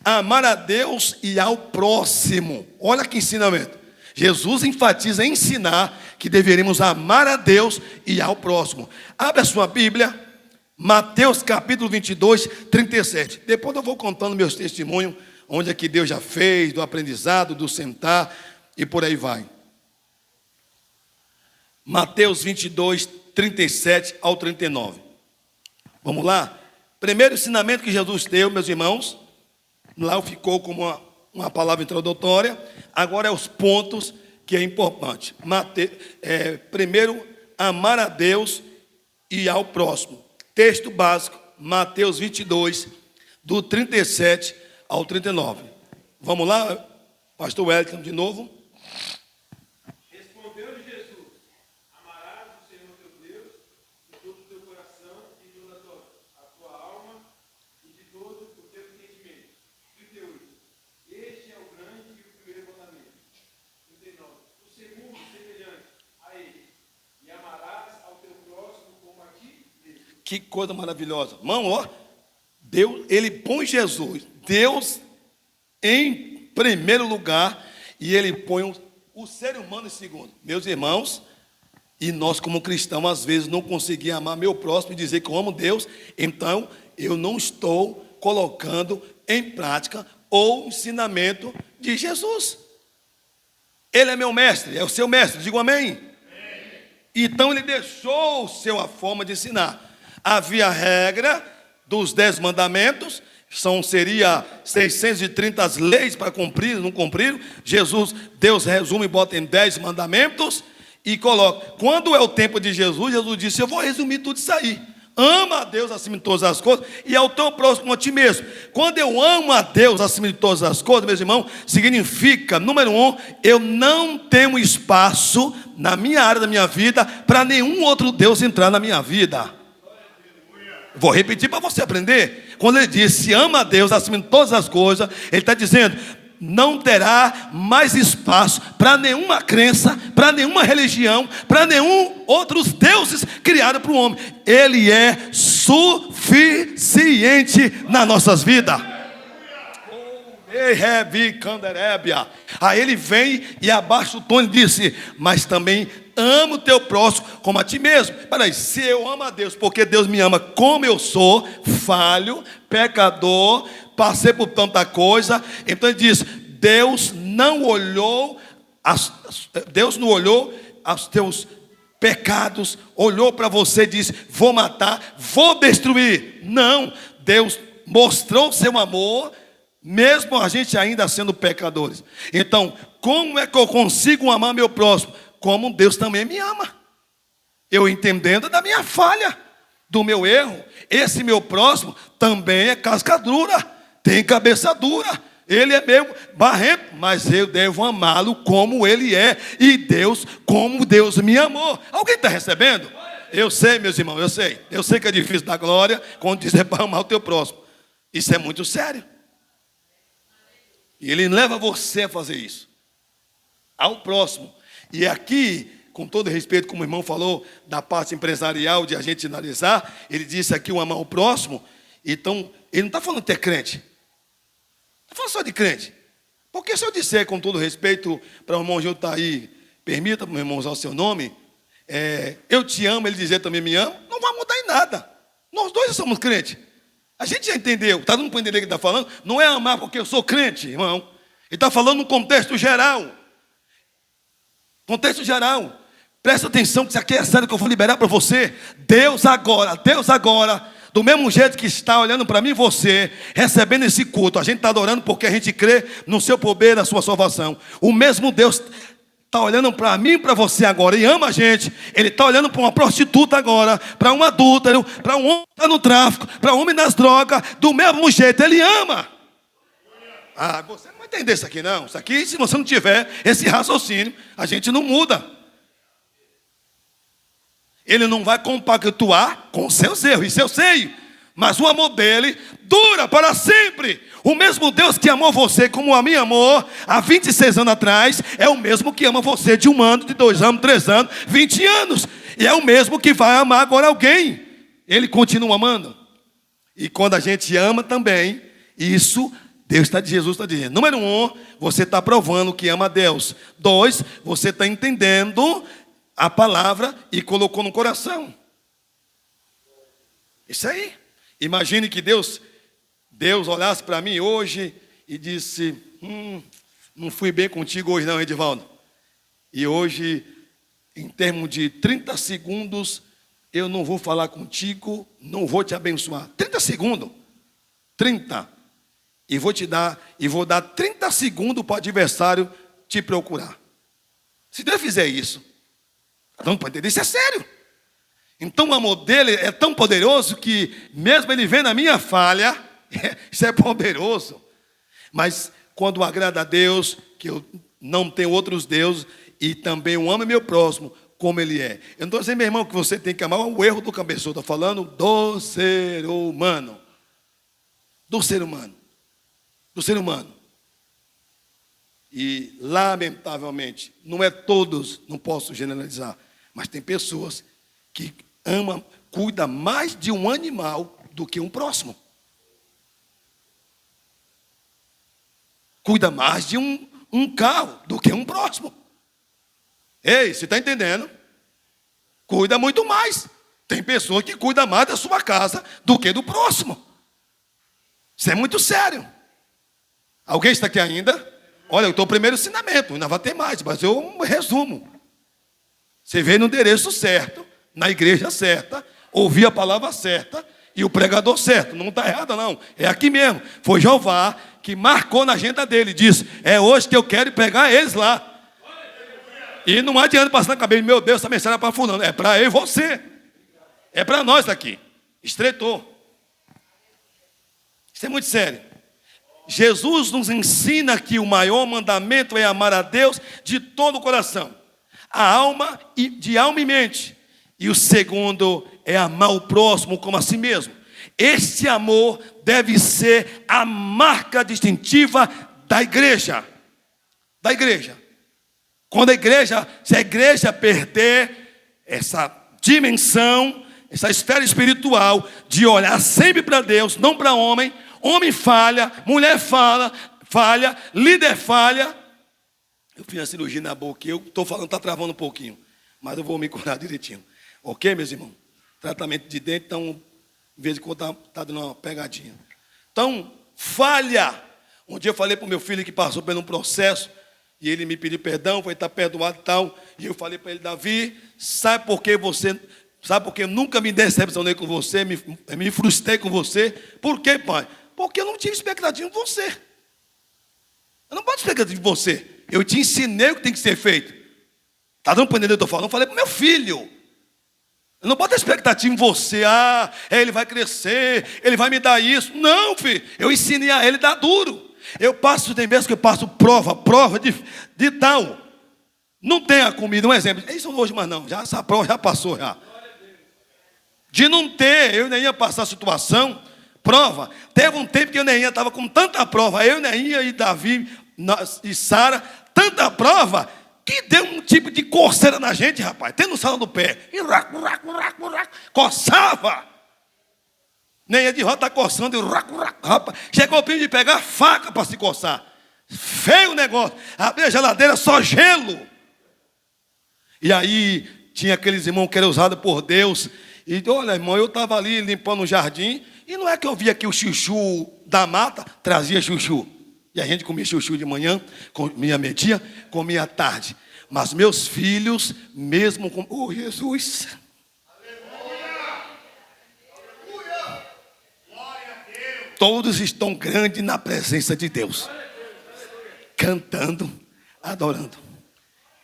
Amar a Deus e ao próximo. Olha que ensinamento. Jesus enfatiza em ensinar que deveríamos amar a Deus e ao próximo. Abre a sua Bíblia, Mateus capítulo 22, 37. Depois eu vou contando meus testemunhos, onde é que Deus já fez, do aprendizado, do sentar e por aí vai. Mateus 22, 37 ao 39. Vamos lá? Primeiro ensinamento que Jesus deu, meus irmãos, lá ficou como uma palavra introdutória. Agora é os pontos que é importante. Primeiro, amar a Deus e ao próximo. Texto básico, Mateus 22, do 37 ao 39. Vamos lá, pastor Wellington, de novo. Respondeu-lhe Jesus: amarás o Senhor teu Deus de todo o teu coração e de toda a tua alma e de todo o teu entendimento. 38. Este é o grande e o primeiro mandamento. 39. O segundo, semelhante a ele: e amarás ao teu próximo como a ti mesmo. Que coisa maravilhosa. Irmão, ó, Deus, ele põe Jesus, Deus em primeiro lugar, e ele põe o ser humano em segundo. Meus irmãos, e nós como cristãos, às vezes não conseguimos amar meu próximo e dizer que eu amo Deus, então eu não estou colocando em prática o ensinamento de Jesus. Ele é meu mestre, é o seu mestre, digo amém. Então ele deixou a forma de ensinar. Havia a regra dos 10 mandamentos, seria 630 leis para cumprir, não cumpriram. Deus resume e bota em 10 mandamentos e coloca. Quando é o tempo de Jesus, Jesus disse: eu vou resumir tudo isso aí. Ama a Deus acima de todas as coisas e ao teu próximo a ti mesmo. Quando eu amo a Deus acima de todas as coisas, meus irmãos, significa, número 1, eu não tenho espaço na minha área da minha vida para nenhum outro Deus entrar na minha vida. Vou repetir para você aprender. Quando ele diz: se ama a Deus acima de todas as coisas, ele está dizendo: não terá mais espaço para nenhuma crença, para nenhuma religião, para nenhum outros deuses criados para o homem. Ele é suficiente nas nossas vidas. Aí ele vem e abaixa o tom e disse: mas também ama o teu próximo como a ti mesmo. Peraí, se eu amo a Deus porque Deus me ama como eu sou, falho, pecador, passei por tanta coisa, então ele diz: Deus não olhou aos teus pecados, olhou para você e disse: vou matar, vou destruir. Não, Deus mostrou seu amor, mesmo a gente ainda sendo pecadores. Então, como é que eu consigo amar meu próximo? Como Deus também me ama. Eu entendendo da minha falha, do meu erro. Esse meu próximo também é casca dura, tem cabeça dura. Ele é meio barrento, mas eu devo amá-lo como ele é. E Deus, como Deus me amou. Alguém está recebendo? Eu sei, meus irmãos, eu sei. Eu sei que é difícil dar glória quando dizer para amar o teu próximo. Isso é muito sério. E ele leva você a fazer isso. Ao próximo. E aqui, com todo respeito, como o irmão falou, da parte empresarial, de a gente analisar, ele disse aqui o amar o próximo. Então, ele não está falando de ter crente. Não está falando só de crente. Porque se eu disser, com todo respeito, para o irmão Gil estar aí, permita para o meu irmão usar o seu nome, eu te amo, ele dizer também me ama, não vai mudar em nada. Nós dois somos crentes. A gente já entendeu, está dando para entender o que ele está falando? Não é amar porque eu sou crente, irmão. Ele está falando no contexto geral. Contexto geral. Presta atenção que isso aqui é sério que eu vou liberar para você. Deus agora, do mesmo jeito que está olhando para mim e você, recebendo esse culto, a gente está adorando porque a gente crê no seu poder, na sua salvação. O mesmo Deus está olhando para mim e para você agora e ama a gente. Ele está olhando para uma prostituta agora, para um adúltero, para um homem que está no tráfico, para um homem nas drogas. Do mesmo jeito, Ele ama. Você não vai entender isso aqui não. Isso aqui, se você não tiver esse raciocínio, a gente não muda. Ele não vai compactuar com seus erros, isso eu sei. Mas o amor dele dura para sempre. O mesmo Deus que amou você como a mim amou há 26 anos atrás, é o mesmo que ama você de 1 ano, de 2 anos, 3 anos, 20 anos. E é o mesmo que vai amar agora alguém. Ele continua amando. E quando a gente ama também, isso Jesus está dizendo. Número 1, você está provando que ama a Deus. 2, você está entendendo a palavra e colocou no coração. Isso aí. Imagine que Deus olhasse para mim hoje e disse: não fui bem contigo hoje não, Edivaldo. E hoje, em termos de 30 segundos, eu não vou falar contigo, não vou te abençoar. 30 segundos. 30. E vou dar 30 segundos para o adversário te procurar. Se Deus fizer isso, não pode entender, isso é sério. Então o amor dele é tão poderoso que mesmo ele vendo a minha falha, isso é poderoso. Mas quando agrada a Deus, que eu não tenho outros deuses, e também eu amo meu próximo como ele é. Eu não estou dizendo, meu irmão, que você tem que amar o erro do cabeçudo. Estou falando do ser humano. Do ser humano. Do ser humano. E lamentavelmente, não é todos, não posso generalizar, mas tem pessoas que amam, cuidam mais de um animal do que um próximo. Cuida mais de um carro do que um próximo. Ei, você está entendendo? Cuida muito mais. Tem pessoa que cuida mais da sua casa do que do próximo. Isso é muito sério. Alguém está aqui ainda? Olha, eu estou no primeiro ensinamento, ainda vai ter mais, mas eu resumo. Você veio no endereço certo, na igreja certa, ouvir a palavra certa e o pregador certo. Não está errado não, é aqui mesmo. Foi Jeová que marcou na agenda dele, disse: é hoje que eu quero pegar eles lá. E não adianta passar na cabeça: meu Deus, essa mensagem é para fulano. É para eu e você. É para nós aqui. Estreitou. Isso é muito sério. Jesus nos ensina que o maior mandamento é amar a Deus de todo o coração, de alma e mente. E o segundo é amar o próximo como a si mesmo. Este amor deve ser a marca distintiva da igreja. Da igreja. Se a igreja perder essa dimensão, essa esfera espiritual de olhar sempre para Deus, não para homem falha, mulher falha, líder falha. Eu fiz a cirurgia na boca, eu estou falando, está travando um pouquinho, mas eu vou me curar direitinho. Ok, meus irmãos? Tratamento de dente, então, de vez em quando está dando uma pegadinha. Então, falha. Um dia eu falei para o meu filho que passou por um processo, e ele me pediu perdão, foi estar perdoado e tal. E eu falei para ele: Davi, sabe por que eu nunca me decepcionei com você, me frustrei com você? Por quê, pai? Porque eu não tinha expectativa de você. Eu não posso expectativa de você. Eu te ensinei o que tem que ser feito. Está dando para entender o que eu estou falando? Eu falei para o meu filho. Eu não boto expectativa em você. Ele vai crescer, ele vai me dar isso. Não, filho. Eu ensinei a ele a dar duro. Tem vezes que eu passo prova de tal. Não tem a comida, um exemplo. Isso hoje, mas não. Essa prova já passou já. De não ter, eu nem ia passar a situação. Prova. Teve um tempo que eu nem ia, estava com tanta prova. Eu nem ia, e Davi e Sara, tanta prova, que deu um tipo de coceira na gente, rapaz. Tendo no salão do pé. E coçava. Nem ia de roda, está coçando. Rapaz. Chegou o tempo de pegar a faca para se coçar. Feio o negócio. Abri a geladeira, só gelo. E aí, tinha aqueles irmãos que eram usados por Deus. E olha, irmão, eu estava ali limpando o jardim. E não é que eu via que o chuchu da mata trazia chuchu. E a gente comia chuchu de manhã, comia meio-dia, comia à tarde. Mas meus filhos, mesmo com... Oh, Jesus! Todos estão grandes na presença de Deus. Cantando, adorando.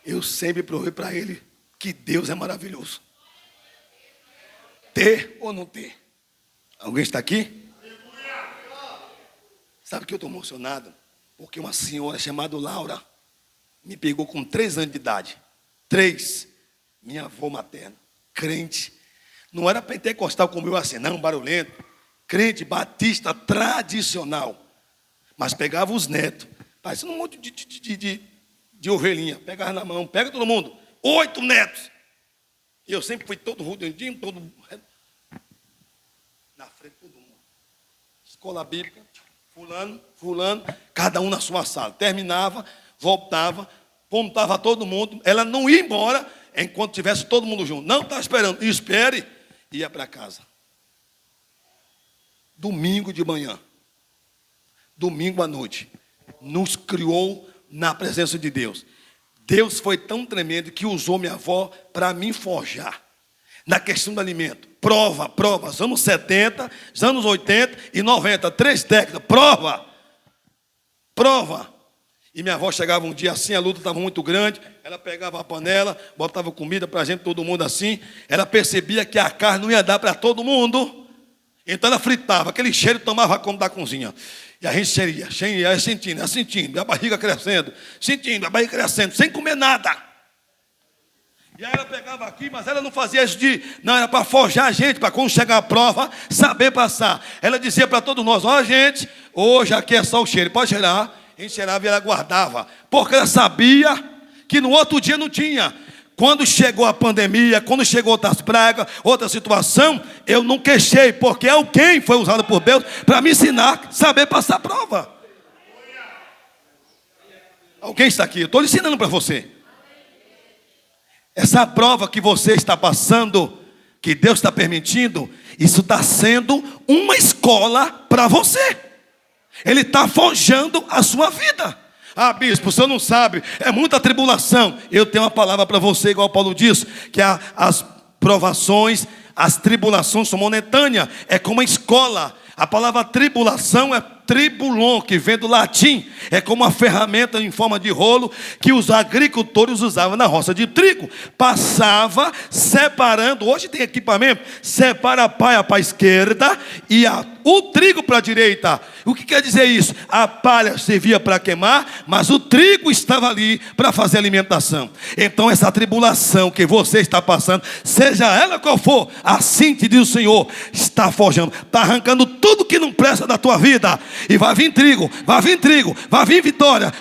Eu sempre provei para ele que Deus é maravilhoso. Ter ou não ter? Alguém está aqui? Sabe que eu estou emocionado? Porque uma senhora chamada Laura me pegou com 3 anos de idade. 3. Minha avó materna, crente. Não era pentecostal como eu assim, não, barulhento. Crente batista tradicional. Mas pegava os netos, parecendo um monte de ovelhinha. Pegava na mão, pega todo mundo. 8 netos. E eu sempre fui todo rudendinho, todo... na frente de todo mundo. Escola bíblica, fulano, cada um na sua sala. Terminava, voltava, pontava todo mundo. Ela não ia embora enquanto tivesse todo mundo junto. Não está esperando. Espere. Ia para casa. Domingo de manhã. Domingo à noite. Nos criou na presença de Deus. Deus foi tão tremendo que usou minha avó para me forjar. Na questão do alimento. Prova. Anos 70, anos 80 e 90. 3 décadas. Prova. E minha avó chegava um dia assim, a luta estava muito grande. Ela pegava a panela, botava comida para a gente, todo mundo assim. Ela percebia que a carne não ia dar para todo mundo. Então ela fritava, aquele cheiro tomava conta da cozinha. E a gente ia sentindo, a barriga crescendo, sem comer nada. E aí ela pegava aqui, mas ela não fazia isso não, era para forjar a gente, para quando chegar a prova, saber passar. Ela dizia para todos nós, ó gente, hoje aqui é só o cheiro, pode cheirar. A gente cheirava e ela guardava, porque ela sabia que no outro dia não tinha. Quando chegou a pandemia, quando chegou outras pragas, outra situação, eu não queixei, porque alguém foi usado por Deus para me ensinar a saber passar a prova. Alguém está aqui, eu estou ensinando para você. Essa prova que você está passando, que Deus está permitindo, isso está sendo uma escola para você. Ele está forjando a sua vida. Ah, bispo, o senhor não sabe, é muita tribulação. Eu tenho uma palavra para você, igual Paulo diz, que as provações, as tribulações são momentâneas. É como uma escola. A palavra tribulação é tribulon, que vem do latim. É como uma ferramenta em forma de rolo que os agricultores usavam na roça de trigo. Passava separando, hoje tem equipamento, separa a palha para a esquerda e o trigo para a direita. O que quer dizer isso? A palha servia para queimar, mas o trigo estava ali para fazer alimentação. Então essa tribulação que você está passando, seja ela qual for, assim te diz o Senhor, está forjando, está arrancando tudo que não presta da tua vida. E vai vir trigo, vai vir vitória.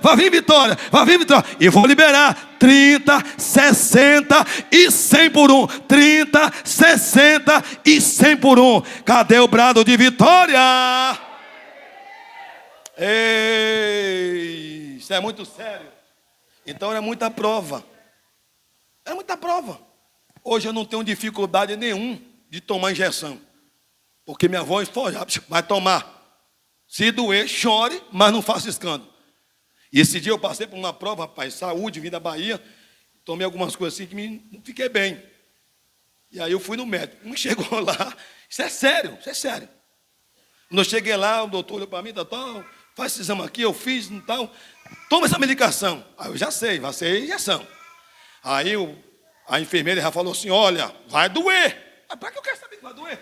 E vou liberar 30, 60 e 100 por 1. 30, 60 e 100 por 1. Cadê o brado de vitória? Ei, isso é muito sério. Então era muita prova. Hoje eu não tenho dificuldade nenhuma de tomar injeção. Porque minha avó vai tomar. Se doer, chore, mas não faça escândalo. E esse dia eu passei por uma prova, rapaz, saúde, vim da Bahia, tomei algumas coisas assim que não fiquei bem. E aí eu fui no médico, não chegou lá, isso é sério. Quando eu cheguei lá, o doutor olhou para mim, tal, faz esse exame aqui, eu fiz, tal, toma essa medicação. Aí eu já sei, vai ser injeção. Aí a enfermeira já falou assim, olha, vai doer. Para que eu quero saber que vai doer?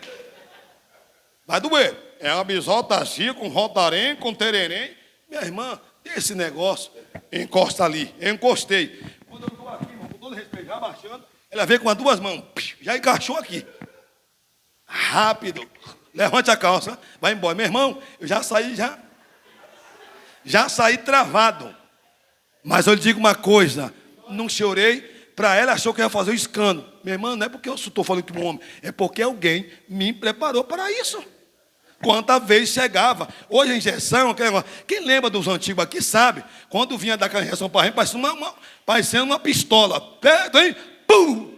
Vai doer. É uma bisoltagia com rotarém, com tererém. Minha irmã, tem esse negócio. Encosta ali. Eu encostei. Quando eu estou aqui, irmão, com todo respeito, já baixando, ela veio com as 2 mãos. Já encaixou aqui. Rápido. Levante a calça. Vai embora. Meu irmão, eu já saí, já saí travado. Mas eu lhe digo uma coisa. Não chorei. Para ela, achou que ia fazer um escândalo. Minha irmã, não é porque eu estou falando que um homem. É porque alguém me preparou para isso. Quantas vezes chegava. Hoje a injeção, quem lembra dos antigos aqui sabe. Quando vinha dar aquela injeção para a gente, parecendo uma pistola. Perto, hein? Pum!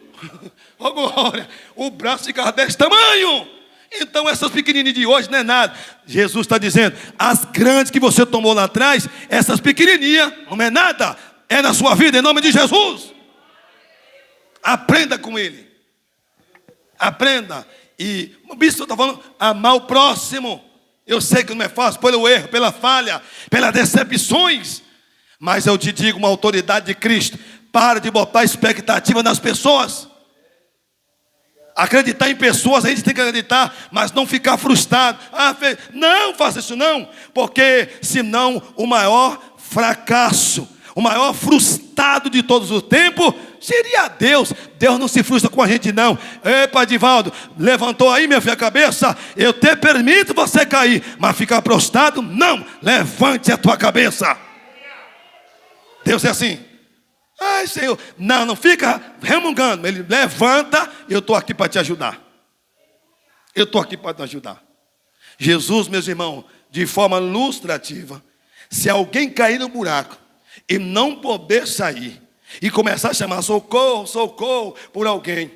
Oh, glória! O braço ficava desse tamanho. Então essas pequenininhas de hoje não é nada. Jesus está dizendo, as grandes que você tomou lá atrás, essas pequenininhas não é nada. É na sua vida, em nome de Jesus. Aprenda com ele. Aprenda. E o bispo está falando, amar o próximo. Eu sei que não é fácil, pelo erro, pela falha, pelas decepções. Mas eu te digo, uma autoridade de Cristo, para de botar expectativa nas pessoas. Acreditar em pessoas, a gente tem que acreditar, mas não ficar frustrado. Não faça isso não, porque senão o maior fracasso, o maior frustrado de todos os tempos seria Deus. Deus não se frustra com a gente não. Epa, Divaldo, levantou aí, minha filha, a cabeça. Eu te permito você cair, mas ficar prostrado, não. Levante a tua cabeça. Deus é assim. Ai, Senhor, não fica remungando. Ele levanta, eu estou aqui para te ajudar. Eu estou aqui para te ajudar. Jesus, meus irmãos, de forma ilustrativa, se alguém cair no buraco e não poder sair, e começar a chamar socorro, socorro por alguém,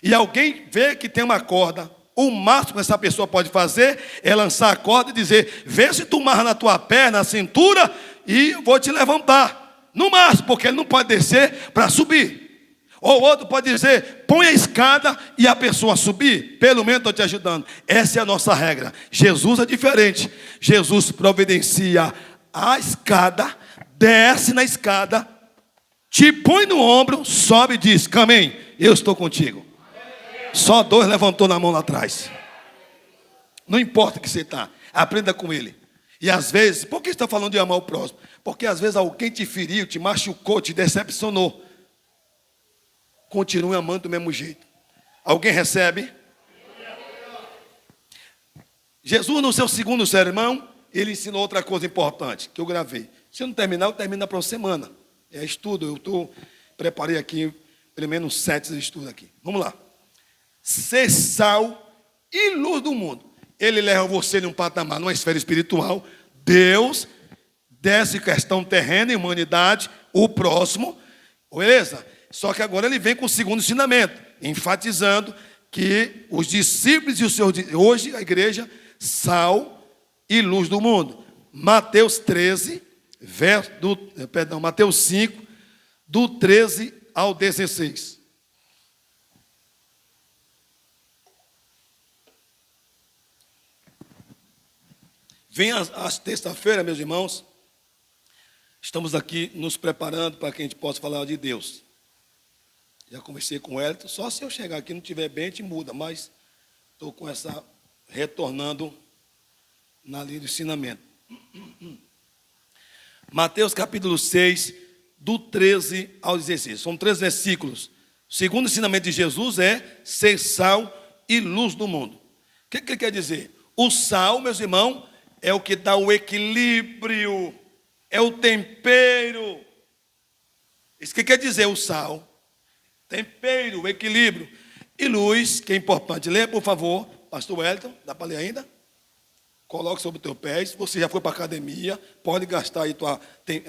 e alguém vê que tem uma corda, o máximo que essa pessoa pode fazer é lançar a corda e dizer, vê se tu amarra na tua perna, na cintura, e vou te levantar. No máximo, porque ele não pode descer para subir. Ou outro pode dizer, põe a escada e a pessoa subir. Pelo menos estou te ajudando. Essa é a nossa regra. Jesus é diferente. Jesus providencia a escada, desce na escada, te põe no ombro, sobe e diz, amém, eu estou contigo. Só 2 levantou na mão lá atrás. Não importa que você está, aprenda com ele. E às vezes, por que você está falando de amar o próximo? Porque às vezes alguém te feriu, te machucou, te decepcionou. Continue amando do mesmo jeito. Alguém recebe? Jesus, no seu segundo sermão, ele ensinou outra coisa importante, que eu gravei. Se eu não terminar, eu termino na próxima semana. É estudo, preparei aqui, pelo menos 7 estudos aqui. Vamos lá. Ser sal e luz do mundo. Ele leva você num patamar, numa esfera espiritual. Deus desce questão terrena, humanidade, o próximo. Beleza? Só que agora ele vem com o segundo ensinamento, enfatizando que os discípulos e os seus, hoje a igreja, sal e luz do mundo. Mateus 13, Mateus 5, do 13 ao 16. Vem às terça-feira, meus irmãos, estamos aqui nos preparando para que a gente possa falar de Deus. Já conversei com o Elton, só se eu chegar aqui e não estiver bem, a gente muda, mas estou com essa, retornando na linha do ensinamento. Mateus capítulo 6, do 13 ao 16, são 3 versículos. O segundo ensinamento de Jesus é ser sal e luz do mundo. O que ele quer dizer? O sal, meus irmãos, é o que dá o equilíbrio, é o tempero. Isso que quer dizer o sal, tempero, o equilíbrio. E luz, que é importante. Leia, por favor, pastor Wellington, dá para ler ainda? Coloque sobre o teu pé. Se você já foi para a academia, pode gastar aí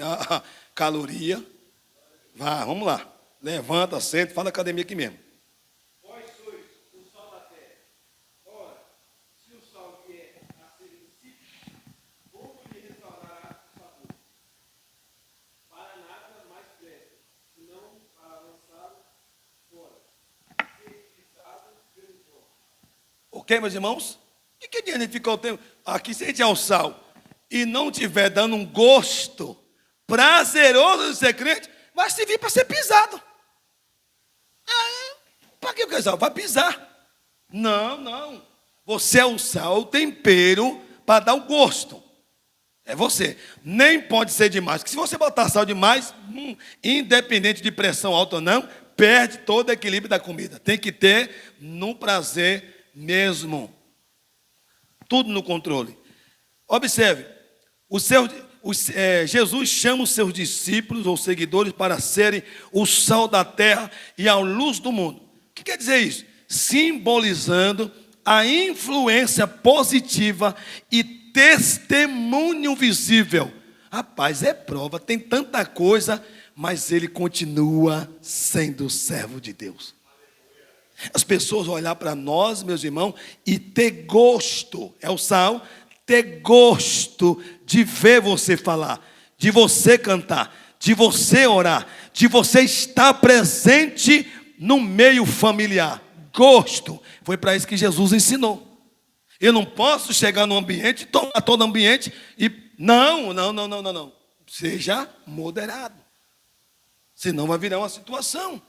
a caloria. Vá, vamos lá. Levanta, senta, fala da academia aqui mesmo. Vós sois o sal da terra. Ora, se o sal vier a ser insípido, como lhe restaurará o sabor? Para nada mais presta, senão para lançá-lo fora, ser pisado pelo pó. Ok, meus irmãos? O que adianta ficar o tempo? Aqui, se a gente é o sal e não estiver dando um gosto prazeroso de ser crente, vai servir para ser pisado. Para que o casal? Vai pisar. Não. Você é o sal, o tempero para dar o gosto. É você. Nem pode ser demais. Porque se você botar sal demais, independente de pressão alta ou não, perde todo o equilíbrio da comida. Tem que ter no prazer mesmo. Tudo no controle. Observe, Jesus chama os seus discípulos ou seguidores para serem o sal da terra e a luz do mundo. O que quer dizer isso? Simbolizando a influência positiva e testemunho visível. Rapaz, é prova, tem tanta coisa, mas ele continua sendo servo de Deus. As pessoas vão olhar para nós, meus irmãos, e ter gosto, é o sal, ter gosto de ver você falar, de você cantar, de você orar, de você estar presente no meio familiar. Gosto. Foi para isso que Jesus ensinou. Eu não posso chegar no ambiente, tomar todo o ambiente e... Não. Seja moderado. Senão vai virar uma situação.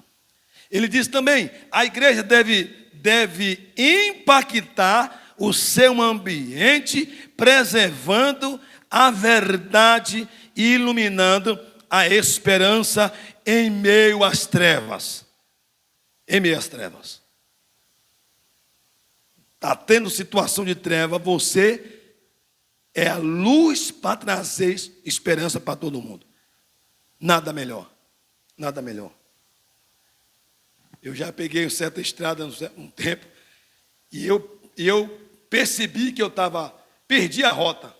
Ele diz também, a igreja deve impactar o seu ambiente, preservando a verdade e iluminando a esperança em meio às trevas. Em meio às trevas. Está tendo situação de treva, você é a luz para trazer esperança para todo mundo. Nada melhor. Nada melhor. Eu já peguei uma certa estrada um tempo e eu percebi que perdi a rota.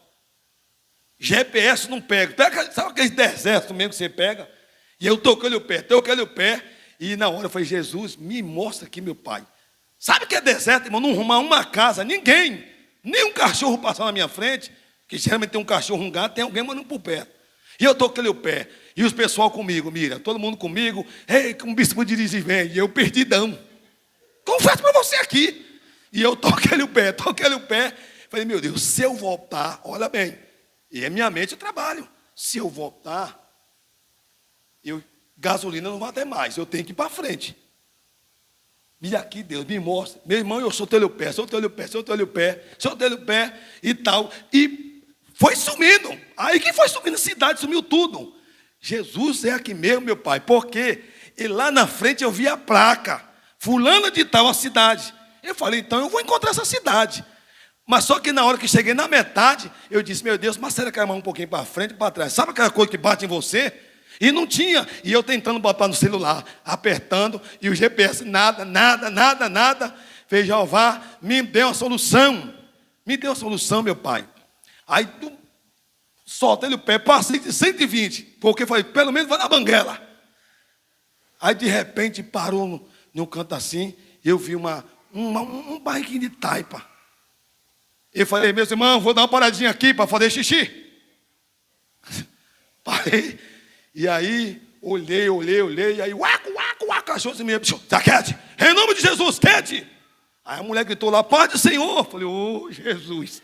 GPS não pega. Sabe aquele deserto mesmo que você pega? E eu tocando o pé, e na hora eu falei, Jesus, me mostra aqui meu pai. Sabe o que é deserto, irmão? Não arrumar uma casa, ninguém, nem um cachorro passar na minha frente, que geralmente tem um cachorro, um gato, tem alguém mandando por perto. E eu toquei o pé, e os pessoal comigo, mira, todo mundo comigo, com um bispo dirige vem, e eu perdidão. Confesso para você aqui. E eu toquei o pé, falei, meu Deus, se eu voltar, olha bem, e é minha mente o trabalho, se eu voltar, gasolina não vai ter mais, eu tenho que ir para frente. E aqui Deus me mostra, meu irmão, eu soltei o pé e tal, e foi sumindo, aí que foi sumindo a cidade, sumiu tudo. Jesus é aqui mesmo, meu pai, porque e lá na frente eu vi a placa, fulano de tal a cidade. Eu falei, então eu vou encontrar essa cidade. Mas só que na hora que cheguei na metade, eu disse, meu Deus, mas será que a mão um pouquinho para frente e para trás? Sabe aquela coisa que bate em você? E não tinha. E eu tentando botar no celular, apertando, e o GPS, nada. Fez Jeová, me deu uma solução. Me deu uma solução, meu pai. Aí soltei o pé, passei de 120, porque falei, pelo menos vai na banguela. Aí de repente parou num canto assim, eu vi um barriquinho de taipa. Eu falei, meus irmãos, vou dar uma paradinha aqui para fazer xixi. Parei. E aí, olhei, e aí, uaco, cachorro assim mesmo, tá quieto, em nome de Jesus, quieto. Aí a mulher gritou lá, paz do Senhor. Eu falei, Jesus.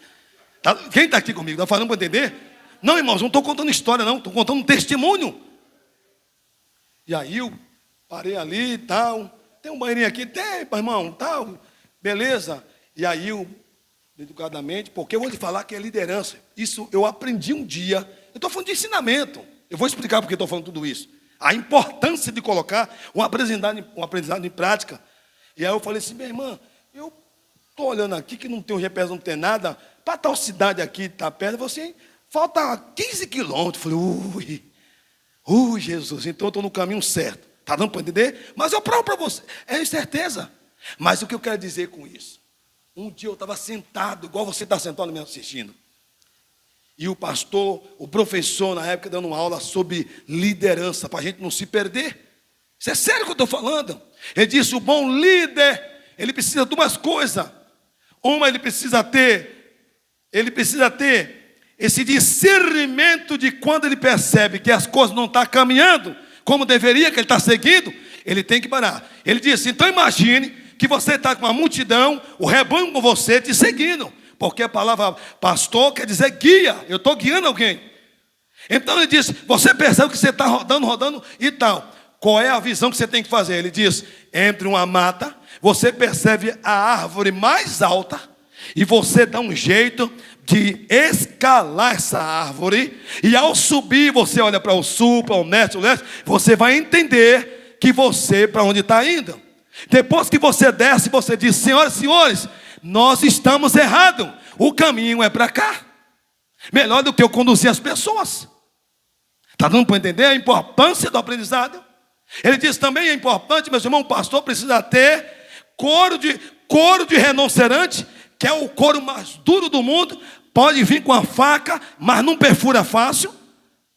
Quem está aqui comigo? Está falando para entender? Não, irmãos, não estou contando história, não, estou contando um testemunho. E aí eu parei ali e tal, tem um banheirinho aqui, tem, irmão, tal, beleza. E aí eu, educadamente, porque eu vou te falar que é liderança. Isso eu aprendi um dia, eu estou falando de ensinamento. Eu vou explicar porque estou falando tudo isso. A importância de colocar um aprendizado em prática. E aí eu falei assim, minha irmã, eu estou olhando aqui que não tem um GPS, não tem nada, para tal cidade aqui, está perto, você falta 15 quilômetros. Eu falei, Jesus, então eu estou no caminho certo. Está dando para entender? Mas eu provo para você, é certeza. Mas o que eu quero dizer com isso? Um dia eu estava sentado, igual você está sentado me assistindo. E o pastor, o professor, na época, dando uma aula sobre liderança, para a gente não se perder. Isso é sério que eu estou falando. Ele disse, o bom líder, ele precisa de duas coisas. Uma, ele precisa ter esse discernimento de quando ele percebe que as coisas não estão caminhando como deveria, que ele está seguindo, ele tem que parar. Ele disse, então imagine que você está com uma multidão, o rebanho com você te seguindo. Porque a palavra pastor quer dizer guia. Eu estou guiando alguém. Então ele diz, você percebe que você está rodando e tal. Qual é a visão que você tem que fazer? Ele diz, entre uma mata, você percebe a árvore mais alta e você dá um jeito de escalar essa árvore. E ao subir, você olha para o sul, para o leste, você vai entender que você, para onde está indo. Depois que você desce, você diz, senhoras e senhores, nós estamos errados, o caminho é para cá. Melhor do que eu conduzir as pessoas. Está dando para entender a importância do aprendizado? Ele diz também, é importante, meus irmãos, o pastor precisa ter couro de rinoceronte, que é o couro mais duro do mundo. Pode vir com a faca, mas não perfura fácil.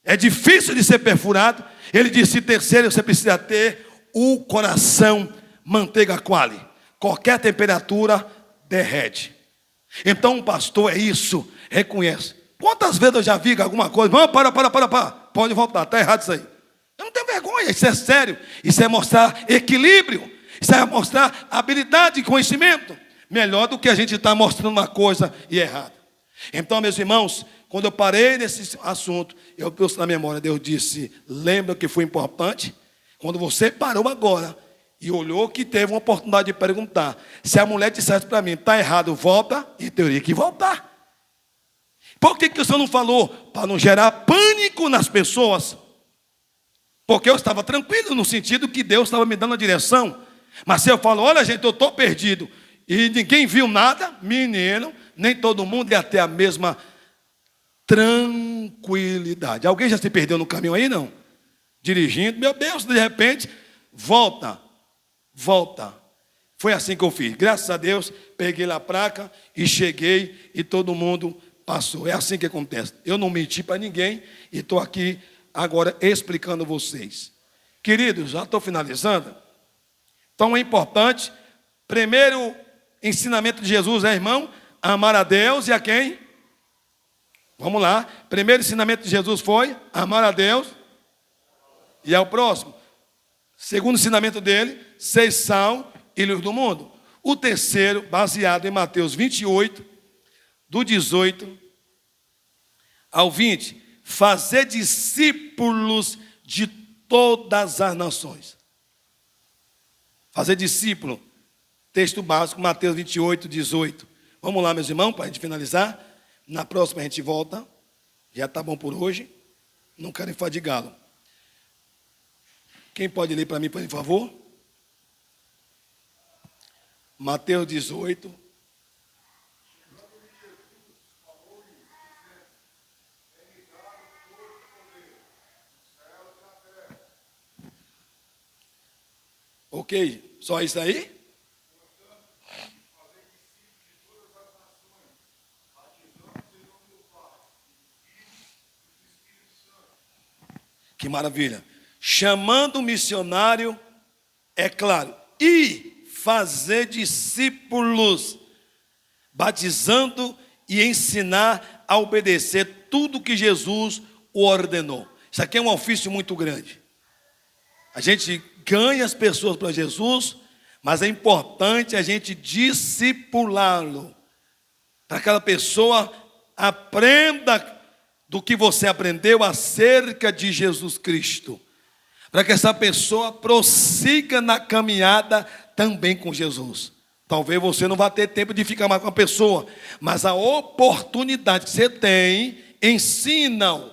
É difícil de ser perfurado. Ele disse, terceiro, você precisa ter o coração manteiga quali. Qualquer temperatura derrete. Então o pastor é isso, reconhece. Quantas vezes eu já vi alguma coisa, não, para, pode voltar, está errado isso aí. Eu não tenho vergonha, isso é sério, isso é mostrar equilíbrio. Isso vai mostrar habilidade e conhecimento. Melhor do que a gente estar mostrando uma coisa e errada. Então, meus irmãos, quando eu parei nesse assunto, eu trouxe na memória, Deus disse, lembra que foi importante? Quando você parou agora e olhou que teve uma oportunidade de perguntar, se a mulher dissesse para mim, está errado, volta, e teria que voltar. Por que o Senhor não falou? Para não gerar pânico nas pessoas. Porque eu estava tranquilo no sentido que Deus estava me dando a direção. Mas se eu falo, olha gente, eu estou perdido, e ninguém viu nada, menino, nem todo mundo ia ter a mesma tranquilidade. Alguém já se perdeu no caminho aí, não? Dirigindo, meu Deus, de repente, volta. Foi assim que eu fiz. Graças a Deus, peguei lá a placa e cheguei e todo mundo passou. É assim que acontece. Eu não menti para ninguém e estou aqui agora explicando a vocês. Queridos, já estou finalizando. Então é importante, primeiro ensinamento de Jesus, irmão, amar a Deus e a quem? Vamos lá. Primeiro ensinamento de Jesus foi amar a Deus e ao próximo. Segundo ensinamento dele, ser sal e luz do mundo. O terceiro, baseado em Mateus 28, do 18 ao 20, fazer discípulos de todas as nações. Fazer discípulo, texto básico, Mateus 28, 18. Vamos lá, meus irmãos, para a gente finalizar. Na próxima a gente volta. Já está bom por hoje. Não quero enfadigá-lo. Quem pode ler para mim, por favor? Mateus 18. Ok, só isso aí? Que maravilha. Chamando o missionário, é claro, e fazer discípulos, batizando e ensinar a obedecer tudo que Jesus o ordenou. Isso aqui é um ofício muito grande. A gente ganha as pessoas para Jesus, mas é importante a gente discipulá-lo, para que aquela pessoa aprenda do que você aprendeu acerca de Jesus Cristo, para que essa pessoa prossiga na caminhada também com Jesus. Talvez você não vá ter tempo de ficar mais com a pessoa, mas a oportunidade que você tem, ensina-o.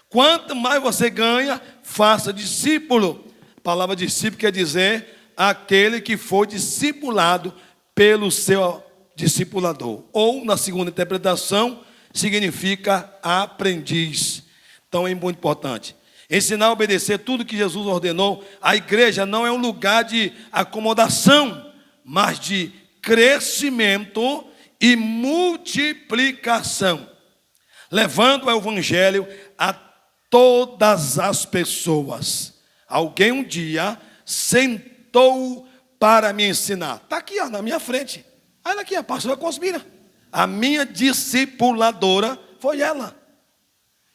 Quanto mais você ganha, faça discípulo. A palavra discípulo quer dizer aquele que foi discipulado pelo seu discipulador. Ou, na segunda interpretação, significa aprendiz. Então é muito importante. Ensinar a obedecer tudo que Jesus ordenou. A igreja não é um lugar de acomodação, mas de crescimento e multiplicação, levando o evangelho a todas as pessoas. Alguém um dia sentou para me ensinar. Está aqui, ó, na minha frente. Olha aqui, a pastora Cosmira. A minha discipuladora foi ela.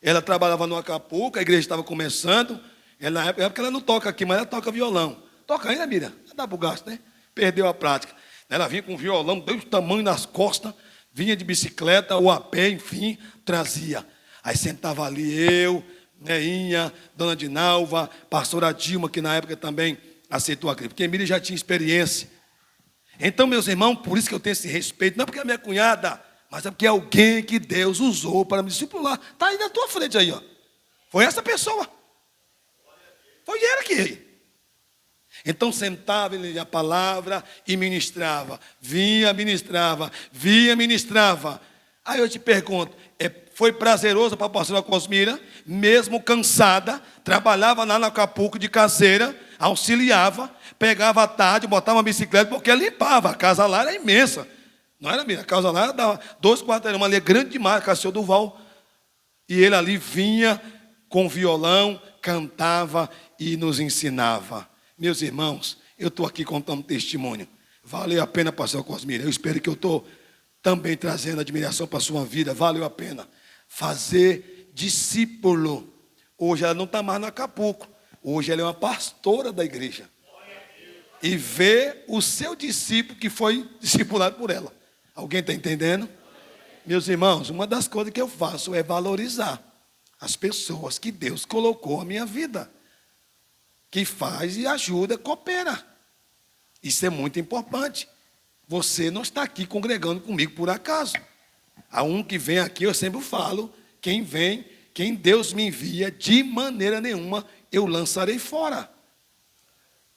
Ela trabalhava no Acapulco, a igreja estava começando. Na época ela não toca aqui, mas ela toca violão. Toca ainda, Mira? Dá para o gasto, né? Perdeu a prática. Ela vinha com violão, desse tamanho nas costas, vinha de bicicleta ou a pé, enfim, trazia. Aí sentava ali eu, Neinha, Dona Dinalva, pastora Dilma, que na época também aceitou a Cristo, porque Miriam já tinha experiência. Então, meus irmãos, por isso que eu tenho esse respeito, não é porque é minha cunhada, mas é porque é alguém que Deus usou para me discipular. Está aí na tua frente aí, ó. Foi essa pessoa. Foi ela que. Então sentava ele a palavra e ministrava. Vinha, ministrava. Aí eu te pergunto, foi prazeroso para a pastora Cosmira, mesmo cansada, trabalhava lá no Acapulco de caseira, auxiliava, pegava à tarde, botava uma bicicleta, porque limpava, a casa lá era imensa. Não era mesmo? A casa lá dava 2 quarteirões, ali é grande demais, a casa do seu Duval. E ele ali vinha com violão, cantava e nos ensinava. Meus irmãos, eu estou aqui contando testemunho. Valeu a pena, pastor Cosmira. Eu espero que eu estou também trazendo admiração para a sua vida. Valeu a pena. Fazer discípulo. Hoje ela não está mais no Acapulco. Hoje ela é uma pastora da igreja. e ver o seu discípulo que foi discipulado por ela. Alguém está entendendo? Meus irmãos, uma das coisas que eu faço é valorizar as pessoas que Deus colocou na minha vida, que faz e ajuda, coopera. Isso é muito importante. Você não está aqui congregando comigo por acaso. A um que vem aqui, eu sempre falo, quem vem, quem Deus me envia, de maneira nenhuma eu lançarei fora.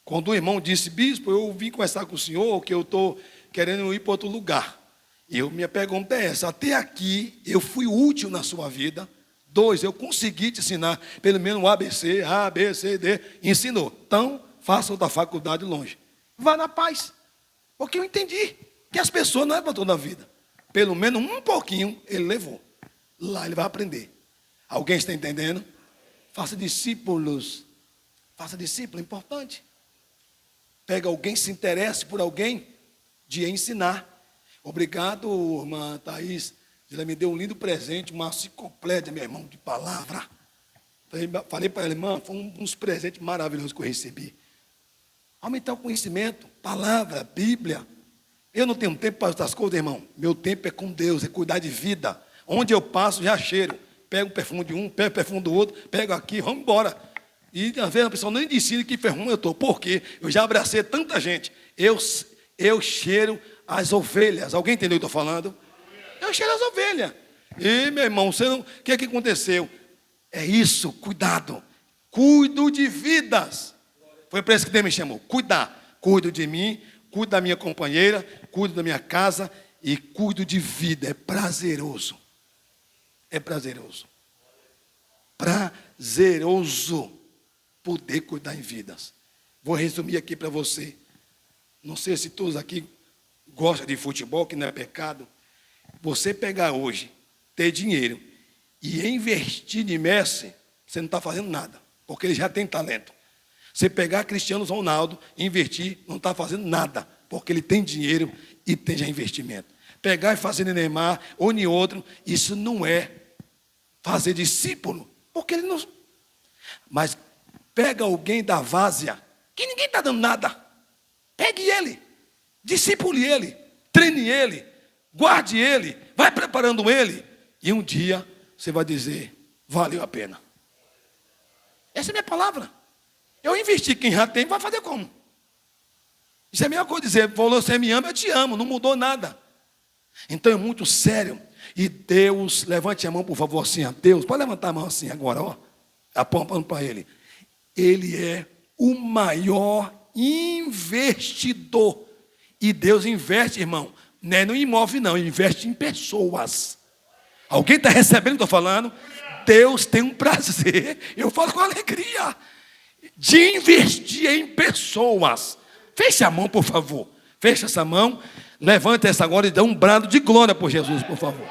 Quando o irmão disse, bispo, eu vim conversar com o senhor, que eu estou querendo ir para outro lugar. Minha pergunta é essa: até aqui eu fui útil na sua vida? 2, eu consegui te ensinar pelo menos o ABC, A, B, C, D, ensinou. Então, faça outra faculdade longe. Vá na paz. Porque eu entendi que as pessoas não é para toda a vida. Pelo menos um pouquinho ele levou. Lá ele vai aprender. Alguém está entendendo? Faça discípulos. Faça discípulo, é importante. Pega alguém, se interesse por alguém, de ensinar. Obrigado, irmã Thaís. Ela me deu um lindo presente, uma enciclopédia, meu irmão, de palavra. Falei para ela, irmã, foi uns presentes maravilhosos que eu recebi. Aumentar o conhecimento, palavra, Bíblia. Eu não tenho tempo para outras coisas, irmão. Meu tempo é com Deus, é cuidar de vida. Onde eu passo, já cheiro. Pego o perfume de um, pego o perfume do outro, pego aqui, vamos embora. E às vezes a pessoa nem decide que perfume eu estou. Por quê? Eu já abracei tanta gente. Eu cheiro as ovelhas. Alguém entendeu o que eu estou falando? Eu cheiro as ovelhas. E, meu irmão, o que é que aconteceu? É isso, cuidado. Cuido de vidas. Foi para isso que Deus me chamou. Cuidar. Cuido de mim, cuido da minha companheira, cuido da minha casa e cuido de vida. É prazeroso. É prazeroso. Prazeroso poder cuidar em vidas. Vou resumir aqui para você. Não sei se todos aqui gostam de futebol, que não é pecado. Você pegar hoje, ter dinheiro e investir em Messi, você não está fazendo nada, porque ele já tem talento. Você pegar Cristiano Ronaldo e investir, não está fazendo nada, porque ele tem dinheiro e tem já investimento. Pegar e fazer em Neymar ou em outro, isso não é fazer discípulo, porque ele não... Mas pega alguém da várzea, que ninguém está dando nada. Pegue ele, discipule ele, treine ele, guarde ele, vai preparando ele. E um dia você vai dizer, valeu a pena. Essa é a minha palavra. Eu investi, quem já tem, vai fazer como? Isso é a mesma coisa dizer, você me ama, eu te amo, não mudou nada. Então é muito sério. E Deus, levante a mão, por favor, assim, a Deus, pode levantar a mão assim agora, ó, apontando para Ele. Ele é o maior investidor. E Deus investe, irmão, não é no imóvel, não, investe em pessoas. Alguém está recebendo o que eu estou falando? Deus tem um prazer, eu falo com alegria, de investir em pessoas. Feche a mão, por favor. Feche essa mão, levante essa agora e dê um brado de glória por Jesus, por favor.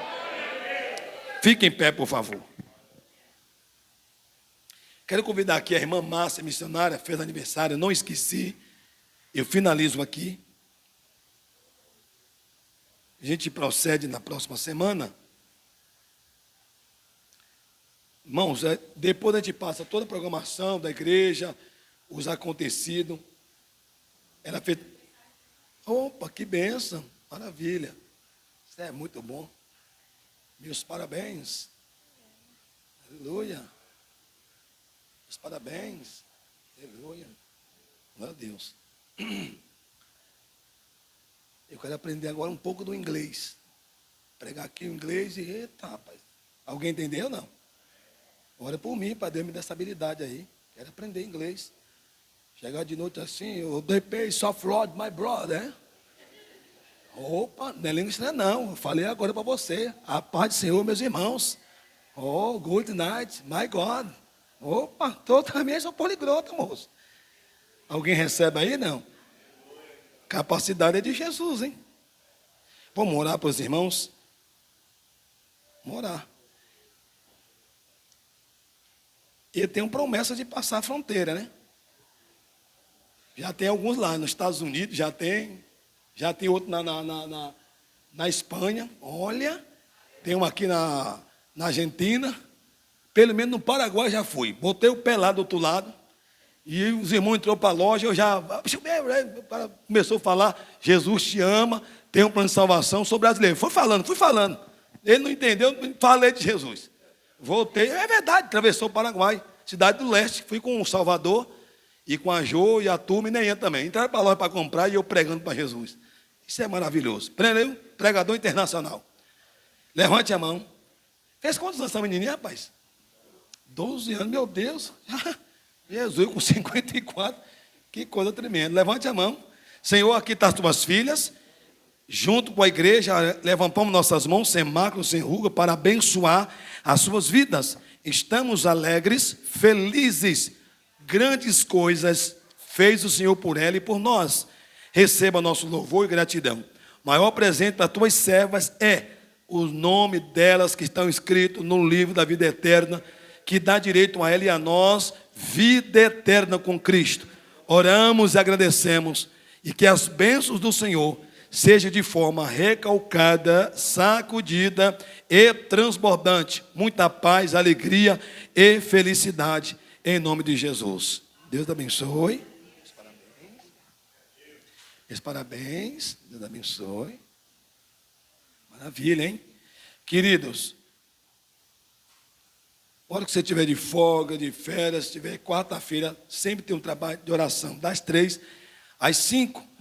Fique em pé, por favor. Quero convidar aqui a irmã Márcia, missionária, fez aniversário, não esqueci. Eu finalizo aqui. A gente procede na próxima semana. Irmãos, depois a gente passa toda a programação da igreja, os acontecidos. Ela fez... Opa, que bênção, maravilha. Isso é muito bom. Meus parabéns. Aleluia. Meus parabéns. Aleluia. Glória a Deus. Eu quero aprender agora um pouco do inglês. Pregar aqui o inglês e, eita, rapaz. Alguém entendeu ou não? Ora por mim, para Deus me dar essa habilidade aí. Quero aprender inglês. Chegar de noite assim, the pace of Lord, my brother. Opa, não é língua estranha não. Eu falei agora para você. A paz do Senhor, meus irmãos. Oh, good night, my God. Opa, também sou poliglota, moço. Alguém recebe aí? Não. Capacidade é de Jesus, hein? Vamos orar para os irmãos? Vamos orar. Ele tem uma promessa de passar a fronteira, né? Já tem alguns lá nos Estados Unidos, já tem outro na Espanha, olha, tem um aqui na Argentina, pelo menos no Paraguai já fui. Botei o pé lá do outro lado E os irmãos entrou para a loja, eu já... O cara começou a falar, Jesus te ama, tem um plano de salvação, sou brasileiro. Fui falando. Ele não entendeu, falei de Jesus. Voltei, é verdade, atravessou o Paraguai, cidade do leste. Fui com o Salvador e com a Jô e a turma e nem eu também. Entraram para a loja para comprar e eu pregando para Jesus. Isso é maravilhoso. Pregador internacional. Levante a mão. Fez quantos anos essa menininha, rapaz? 12 anos, meu Deus. Jesus com 54. Que coisa tremenda. Levante a mão. Senhor, aqui estão as tuas filhas. Junto com a igreja, levantamos nossas mãos, sem mácula, sem ruga, para abençoar as suas vidas. Estamos alegres, felizes. Grandes coisas fez o Senhor por ela e por nós. Receba nosso louvor e gratidão. O maior presente para tuas servas é o nome delas que estão escritos no livro da vida eterna, que dá direito a ela e a nós, vida eterna com Cristo. Oramos e agradecemos, e que as bênçãos do Senhor sejam de forma recalcada, sacudida e transbordante. Muita paz, alegria e felicidade, em nome de Jesus. Deus te abençoe. Parabéns. Deus abençoe. Maravilha, hein? Queridos, a hora que você estiver de folga, de férias, se tiver quarta-feira, sempre tem um trabalho de oração, das 3 às 5.